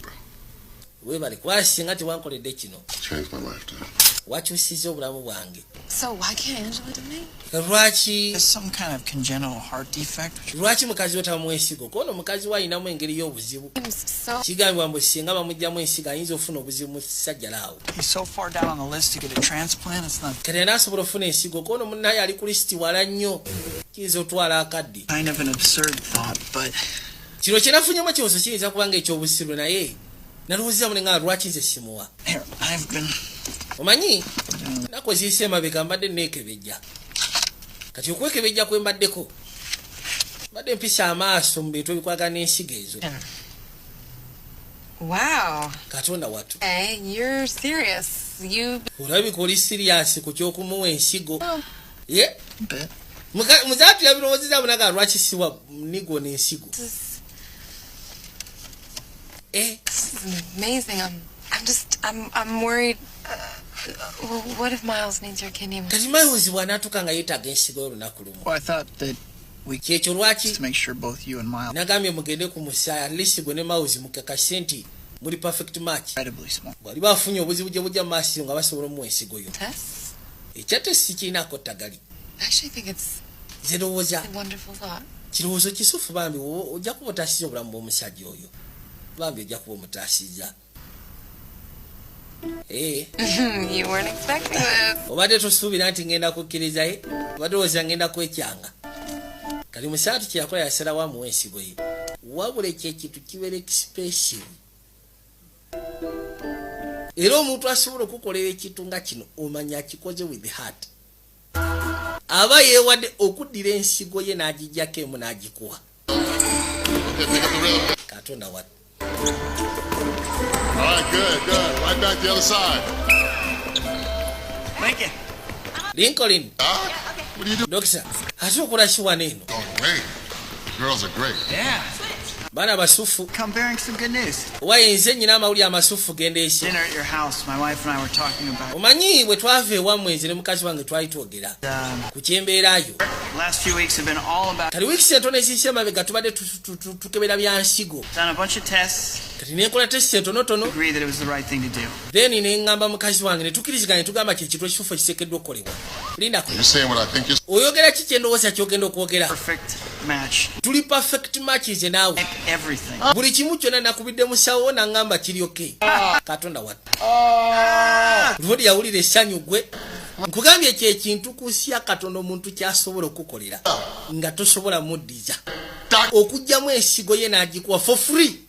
[SPEAKER 1] weebale kuba singa tewankoledde kino
[SPEAKER 3] Changed my life, Doc.
[SPEAKER 1] wakyusiza obulamu bwange.
[SPEAKER 4] So why can't Angela do me?
[SPEAKER 1] Lwaki?
[SPEAKER 2] There's some kind of congenital heart defect.
[SPEAKER 1] Lwaki mukazi we tamwesigo? Kono mukazi we ayinamu engeri y'obuzibu.
[SPEAKER 4] So
[SPEAKER 1] Kigambibwa mbu singa bamugyamu ensigo ayinza ofuna obuzibu mu ssajja laawo.
[SPEAKER 2] He's so far down on the list to get a transplant, it's not
[SPEAKER 1] Kati n'asobola ofuna ensigo. Kono munnaye ali ku lisiti wala nnyo. Kiyinza otwala akaddi.
[SPEAKER 2] kind of an absurd thought, but
[SPEAKER 1] Kino kye nafunyemu kiwozo kiyinza kubanga ekyobusiru naye nalowooza mulenga lwaki nze simuwa.
[SPEAKER 2] here, I've been
[SPEAKER 1] Omanyi nako ziyise emabega mbadde neekebejja. Kati okwekebejja kwe mbaddeko mbadde mpisa amaaso mu bintu ebikwagana n'ensigo ezo.
[SPEAKER 4] wow.
[SPEAKER 1] Katonda wattu.
[SPEAKER 4] Hey, you're serious. You
[SPEAKER 1] Olabika oli siriyasi ku ky'okumuwa ensigo. Ye?
[SPEAKER 2] bit.
[SPEAKER 1] Muzaatu yabirowoozeza munaga lwaki siwa nigo n'ensigo.
[SPEAKER 4] This is amazing. I'm worried. Well, what if Miles needs your kidney?
[SPEAKER 1] Kati Miles bw'anaatuka nga yeetaaga ensigo y'olunaku lumu.
[SPEAKER 2] Well, I thought that we
[SPEAKER 1] Kyekyo lwaki
[SPEAKER 2] to make sure both you and Miles
[SPEAKER 1] nagambye mugende ku musaayi at least gwe ne Miles mukakase nti muli perfect match.
[SPEAKER 2] incredibly small.
[SPEAKER 1] Bwali bafunye obuzibu gye bujja mu maaso nga basobola omuwa ensigo yo.
[SPEAKER 4] Tests?
[SPEAKER 1] Ekyatesi kiinaako ttagali.
[SPEAKER 4] I actually think it's
[SPEAKER 1] Nze ndowooza
[SPEAKER 4] a wonderful thought.
[SPEAKER 1] kirowoozo kisufu bambi ojja kuba otaasiza obulamu bw'omusajja oyo. Bambi ojja kuba omutaasiza.
[SPEAKER 4] You weren't expecting this.
[SPEAKER 1] Obadde tosuubira nti ngenda kukkiriza ye? Obadde olowooza ngenda kwekyanga? Kati musaatu kye yakola yasalawo amuwa ensigo ye. Wabula ekyo ekintu kibeera expensive. Era omuntu asobola okukolera ekintu nga kino omanya akikoze with the heart. Aba yeewadde okuddira ensigo ye n'agijjako emu n'agikuwa. Katonda wattu.
[SPEAKER 3] All right, good. Right back the other side.
[SPEAKER 2] Thank you.
[SPEAKER 1] Lincoln.
[SPEAKER 3] What are you doing?
[SPEAKER 1] Dokisa, ate okola ki wano eno?
[SPEAKER 3] Oh, great. Girls are great.
[SPEAKER 2] Yeah.
[SPEAKER 1] Baana basufu.
[SPEAKER 2] Come bearing some good news.
[SPEAKER 1] Wayenze nnyina amawulire amasufu genda esi.
[SPEAKER 2] Dinner at your house. My wife and I were talking about
[SPEAKER 1] Omanyi bwe twava ewammwe nze ne mukazi wange twali twogera ku kyembeerayo.
[SPEAKER 2] last few weeks have been all about
[SPEAKER 1] Kati wiiki entono eziise emabega tubadde tukebera bya nsigo.
[SPEAKER 2] done a bunch of tests.
[SPEAKER 1] Kati nenkola tesiti entonotono.
[SPEAKER 2] Agree that it was the right thing to do.
[SPEAKER 1] Then ne ngamba mukazi wange ne tukkiriziganya tugamba kye kintu ekifufu ekiteekeddwa okukolebwa. Lindako.
[SPEAKER 3] You saying what I think you're
[SPEAKER 1] Oyogera ki kye ndowooza kyogenda okwogera?
[SPEAKER 2] Perfect match.
[SPEAKER 1] Tuli perfect match nze naawe.
[SPEAKER 2] Everything.
[SPEAKER 1] Buli kimu kyonna nakubidde musawo nangamba kiri okay. Katonda wattu. Lwodi yawulira essanyu gwe. Nkugambye kye kintu ku nsi ya Katonda omuntu ky'asobola okukolera nga tosobola muddiza. Okuggyamu ensigo ye n'agikuwa for free.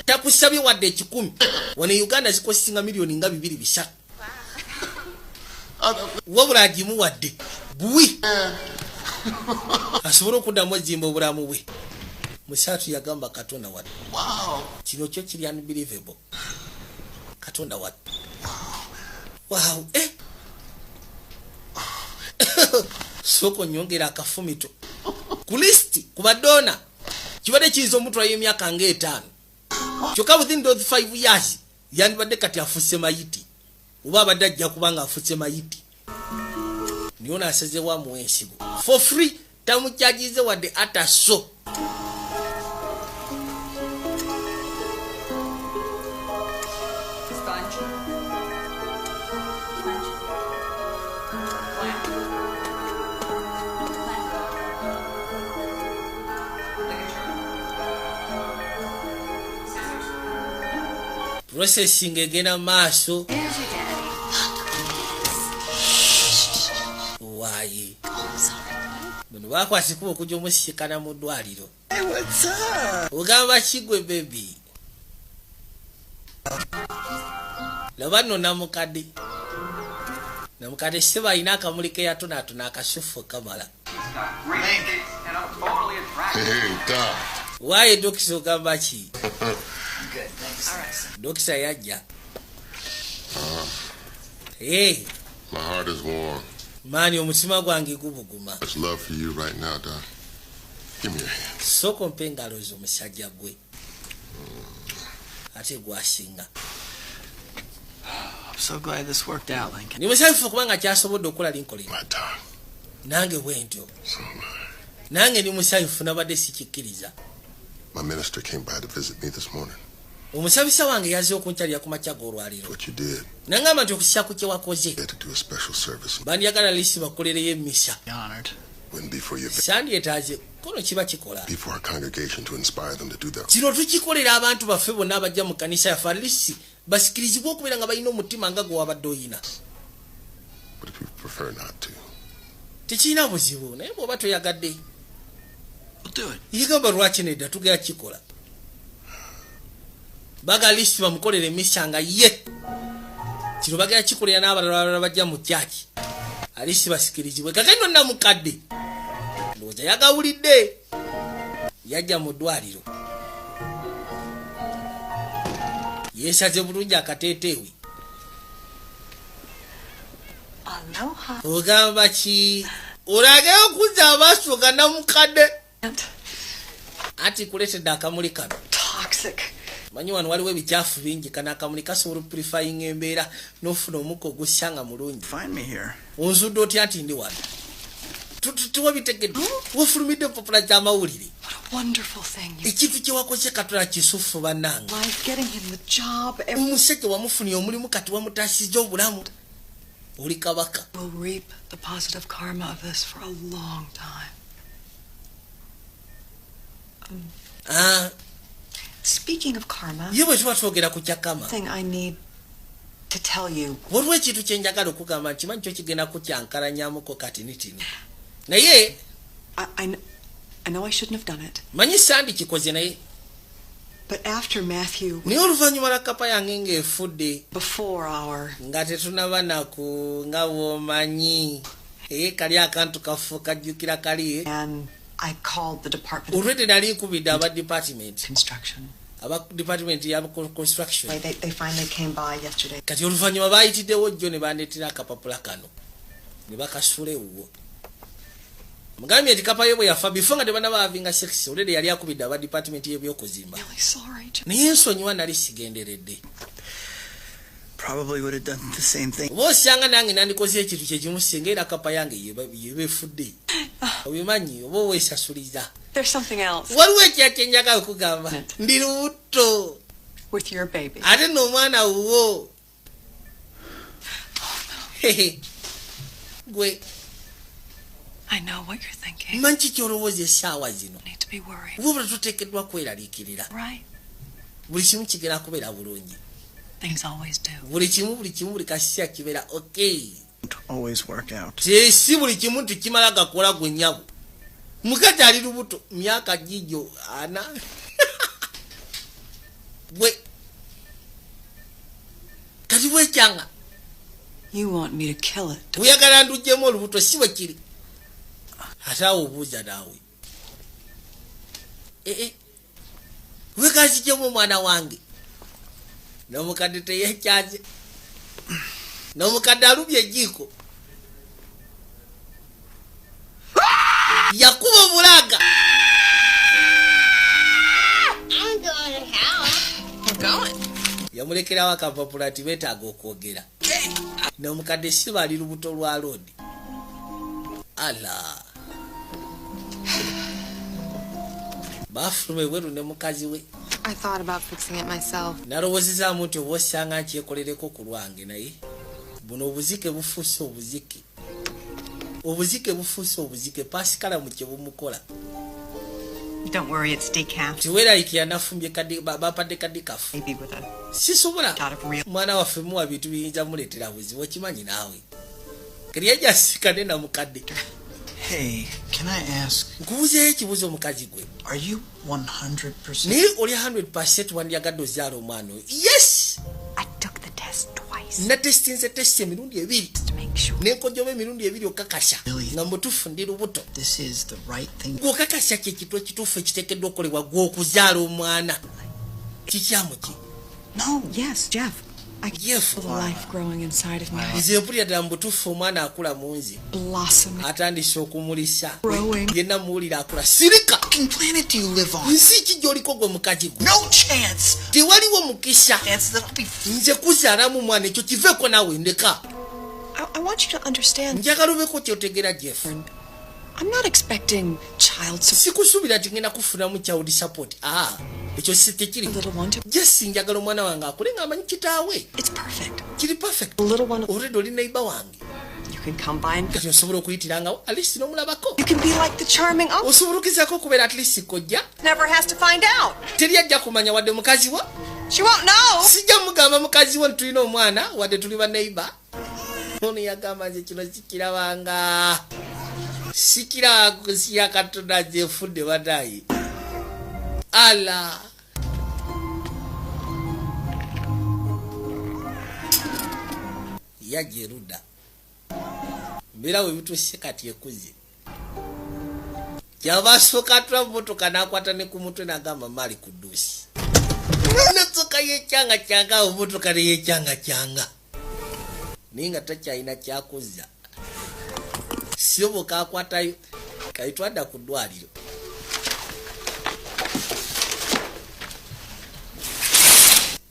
[SPEAKER 1] Takusabye wadde 10. Wano Uganda zikosinga milioni nga 2-3. Wabula agimuwadde buwi. Asobola okuddamu ozimba obulamu bwe. Musaatu yagamba Katonda wattu.
[SPEAKER 3] wow.
[SPEAKER 1] Kino kyo kiri unbelievable. Katonda wattu. Wow. Soko nyongera akafumito. Ku listi ku badona. Kibadde kiyinza omutwala y'emyaka nga 5. Kyokka within those 5 years yandibadde kati afusse mayiti. Oba abadde ajja kubanga afusse mayiti. Niyo n'asazeewo amuwa ensigo. For free tamukyagize wadde ataso. Processing egenda maaso. Why? Bano bakwasikuba okujja omusikana mu ddwaliro.
[SPEAKER 2] Hey, what's up?
[SPEAKER 1] Ogamba kigwe baby. Laba nno namukadde. Namukadde seba alina akamuli ke yatonaatona akasufu kamala.
[SPEAKER 3] Hey, Doc.
[SPEAKER 1] Why dokisa ogamba ki?
[SPEAKER 2] Good, thanks.
[SPEAKER 1] Dokisa yajja. Hey.
[SPEAKER 3] My heart is warm.
[SPEAKER 1] Mani omutima gwange gubuguma.
[SPEAKER 3] Much love for you right now, Doc. Give me your hand.
[SPEAKER 1] Soko mpe engalo zo musajja gwe. Ate gwasinga.
[SPEAKER 2] I'm so glad this worked out, Lincoln.
[SPEAKER 1] Ni musanyufu kubanga kyasobodde okukola Lincoln.
[SPEAKER 3] My Doc.
[SPEAKER 1] Nange bwentyo.
[SPEAKER 3] So am I.
[SPEAKER 1] Nange ni musanyufu nabadde sikikkiriza.
[SPEAKER 3] My minister came by to visit me this morning.
[SPEAKER 1] omusabisa wange yazze okunkyalira ku makya g'olwaliro
[SPEAKER 3] What you did.
[SPEAKER 1] nangamba nti okukyako kye wakoze
[SPEAKER 3] You had to do a special service.
[SPEAKER 1] bandiyagala lisi bakolereyo emmisa
[SPEAKER 8] Honored.
[SPEAKER 3] Wouldn't be for your
[SPEAKER 1] sandyetaaze kono kiba kikola
[SPEAKER 3] be for our congregation to inspire them to do that.
[SPEAKER 1] kino tukikolera abantu baffe bonna abajja mu kanisa yaffe alisi basikirizibwa okubeera nga balina omutima nga gwe wabadde oyina
[SPEAKER 3] But if you prefer not to,
[SPEAKER 1] tekirina buzibu naye bw'oba toyagadde
[SPEAKER 8] We'll do it.
[SPEAKER 1] yegamba lwaki nedda tugera kikola baga lisi bamukolera emisa nga ye kino bagera kikolera n'abalala bajja mu kyaki alisi basikirizibwe kakano namukadde ndowooza yagawulidde yajja mu ddwaliro yeesaze bulungi akateeteewe
[SPEAKER 7] Aloha.
[SPEAKER 1] ogamba ki olageyo okuzza abasooka namukadde anti kuleetedde akamuli kano
[SPEAKER 7] Toxic.
[SPEAKER 1] manyi wano waliwo ebikyafu bingi kana akamuli kasobola opurifyinga embeera n'ofuna omukka ogusya nga mulungi
[SPEAKER 2] Find me here.
[SPEAKER 1] onzudde otya nti ndi wano tuwabitegedde wafulumidde mpapula gy'amawulire
[SPEAKER 7] What a wonderful thing.
[SPEAKER 1] ekintu kye wakoze katola kisufu bannange
[SPEAKER 7] Life, getting him the job.
[SPEAKER 1] omusajja wamufunye omulimu kati wamutaasizza obulamu oli kabaka
[SPEAKER 7] We'll reap the positive karma of this for a long time. Speaking of karma,
[SPEAKER 1] ye bwe tuba twogera ku kyakama
[SPEAKER 7] thing I need to tell you.
[SPEAKER 1] waliwo ekintu kye njagala okugamba nkimanyi kyo kigenda kukyankalanyamuko katinitini naye
[SPEAKER 7] I know I shouldn't have done it,
[SPEAKER 1] manyi sandi kikoze naye
[SPEAKER 7] but after Matthew,
[SPEAKER 1] naye oluvannyuma lwa kapa yange ng'efudde
[SPEAKER 7] before our
[SPEAKER 1] nga tetunaba naku nga bw'omanyi kali akantu kafuuka kajjukira kali
[SPEAKER 7] and I called the department of
[SPEAKER 1] olwedde nali nkubidde aba department
[SPEAKER 7] construction.
[SPEAKER 1] aba department ya construction
[SPEAKER 7] They finally came by yesterday.
[SPEAKER 1] kati oluvannyuma baayitiddewo jjo ne bandeetera akapapula kano ne bakasula ewuwo mugambye nti kapa ye bwe yafa bifo nga tebanaba avinga sex olwedde yali akubidde aba department y'ebyokuzimba
[SPEAKER 7] Really sorry, Jim.
[SPEAKER 1] naye ensonyiwa nali sigenderedde
[SPEAKER 2] Probably would have done the same thing.
[SPEAKER 1] oba osanga nange nandikoze ekintu kyekimu singa era kapa yange yeba efudde obimanyi oba oweesasuliza
[SPEAKER 7] There's something else
[SPEAKER 1] waliwo ekya kyenjagala okugamba ndi lubuto
[SPEAKER 7] with your baby.
[SPEAKER 1] ate n'omwana wuwo gwe
[SPEAKER 7] I know what you're thinking.
[SPEAKER 1] manyi kikyolowooza essaawa zino
[SPEAKER 7] Need to be worried,
[SPEAKER 1] wabula tuteekeddwa kweraliikirira
[SPEAKER 7] right?
[SPEAKER 1] buli kimu kigenda kubeera bulungi
[SPEAKER 7] Things always do.
[SPEAKER 1] buli kimu buli kasisya kibeera okay
[SPEAKER 2] Don't always work out.
[SPEAKER 1] si buli kimu nti kimala gakola gwe nnyabo mukazi ali lubuto myaka gijo ana gwe kati bwekyanga
[SPEAKER 7] You want me to kill it?
[SPEAKER 1] oyagala ndugyemu olubuto si bwe kiri ate awo obuuza naawe wekazijemu omwana wange n'omukadde teyekyaze n'omukadde alubye ejiiko yakuba obulaga yamulekerawo akapapula ati beetaaga okwogera n'omukadde si baali lubuto lwa loodi ala baafuluma ebweru ne mukazi we
[SPEAKER 4] I thought about fixing it myself.
[SPEAKER 1] nalowoozezaamu nti oba osanga nkyekolereko ku lwange naye buno obuzike bufuuse obuzike bufuuse obuzike pasikala mu kye bumukola
[SPEAKER 7] Don't worry, it's decaf.
[SPEAKER 1] tiweerayiki yanafumbye bapadde kadde kafu
[SPEAKER 7] Maybe with a
[SPEAKER 1] sisobola
[SPEAKER 7] shot of real.
[SPEAKER 1] mwana waffe muwa bintu biyinza muleetera buzibu okimanyi naawe keri yajasikane na mukadde
[SPEAKER 8] Hey, can I ask,
[SPEAKER 1] nkubuzeeyo ekibuzo omukazi gwe
[SPEAKER 8] are you 100%?
[SPEAKER 1] naye oli 100% wandyagadde ozaala omwana oyo yes
[SPEAKER 7] I took the test twice
[SPEAKER 1] natesitinze tesiti emirundi ebiri
[SPEAKER 7] to make sure.
[SPEAKER 1] nenkojoma emirundi ebiri okakasa
[SPEAKER 8] Really?
[SPEAKER 1] nga mutuufu ndi lubuto
[SPEAKER 8] This is the right thing.
[SPEAKER 1] gw'okakasa kyekintu ekituufu ekiteekeddwa okukolebwa gw'okuzaala omwana kikyamu ki
[SPEAKER 8] No.
[SPEAKER 7] Yes, Jeff. I can
[SPEAKER 1] Jeff.
[SPEAKER 7] feel the life growing inside of me.
[SPEAKER 1] nze mpulira ddala mu butuufu omwana akula mu nze
[SPEAKER 7] Blossoming.
[SPEAKER 1] atandise okumulisa
[SPEAKER 7] Growing.
[SPEAKER 1] yenna muwulira akula sirika
[SPEAKER 8] Fucking planet do you live on?
[SPEAKER 1] nsi ki gy'oliko gwe mukazi gwe
[SPEAKER 8] No chance.
[SPEAKER 1] tewaliwo mukisa
[SPEAKER 8] Chance that I'll be.
[SPEAKER 1] nze kuzaalamu omwana ekyo kiveeko naawe ndeka
[SPEAKER 7] I want you to understand.
[SPEAKER 1] njagala obeeko kyotegera jeff
[SPEAKER 7] I'm not expecting child support.
[SPEAKER 1] Sikusubira tingena kufuna mu child support. Ekyo sitekiri. Just njagala omwana wange akule nga amanyi kitaawe.
[SPEAKER 7] It's perfect.
[SPEAKER 1] Kiri perfect.
[SPEAKER 7] The little one.
[SPEAKER 1] Already oli neighbor wange.
[SPEAKER 7] You can come by and
[SPEAKER 1] osobola okuyitiranga at least n'omulabako.
[SPEAKER 7] You can be like the charming uncle.
[SPEAKER 1] Osobola okizako okubeera at least kojja.
[SPEAKER 7] Never has to find out.
[SPEAKER 1] Teri ajja kumanya wadde mukazi wo.
[SPEAKER 7] She won't know.
[SPEAKER 1] Sijja mugamba mukazi wo tulina omwana wadde tuli ba neighbor. Ono yagamba nze kino sikirabanga. Sikira kusiya Katonda jefudde badayi. Ala. Ya Jeruda. Mbira we bituse kati ekuze. Yabasoka twa motoka nakwata ne ku mutwe nagamba mali kudusi. Natsoka yekyanga kyanga omotoka yekyanga kyanga. Ninga takyayina kyakoza. Siyobo kakwatayo kaitwada ku ddwaliro.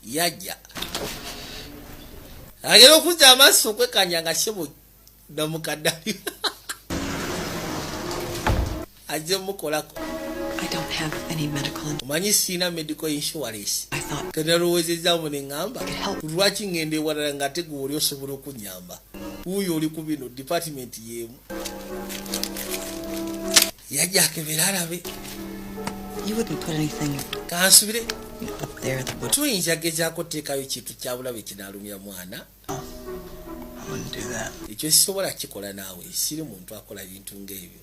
[SPEAKER 1] Yajja agera okuza amaaso kwekanyanga siyobo namukadali. Aje mukolako.
[SPEAKER 7] I don't have any medical insurance.
[SPEAKER 1] Manyi sina medical insurance.
[SPEAKER 7] I thought
[SPEAKER 1] kanalowezeza mu nengamba lwaki ngende ewalala nga teguwa oli osobola okunyamba. Uyo oli ku bino department yemu. Yajja akebera alabe.
[SPEAKER 7] You wouldn't put anything
[SPEAKER 1] kansubire
[SPEAKER 7] up there that would.
[SPEAKER 1] Tuyinza gezaako teekayo kintu kya bulabe kinaalumya mwana.
[SPEAKER 2] I wouldn't do that.
[SPEAKER 1] Ekyo sisobola kikola naawe. Siri muntu akola bintu ng'ebyo.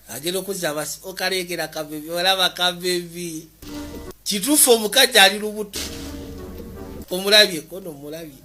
[SPEAKER 1] Agera okuzza abasi okaleegera kabebi olaba kabebi. Kituufu omukazi ali lubuto. Omulabye kono omulabye.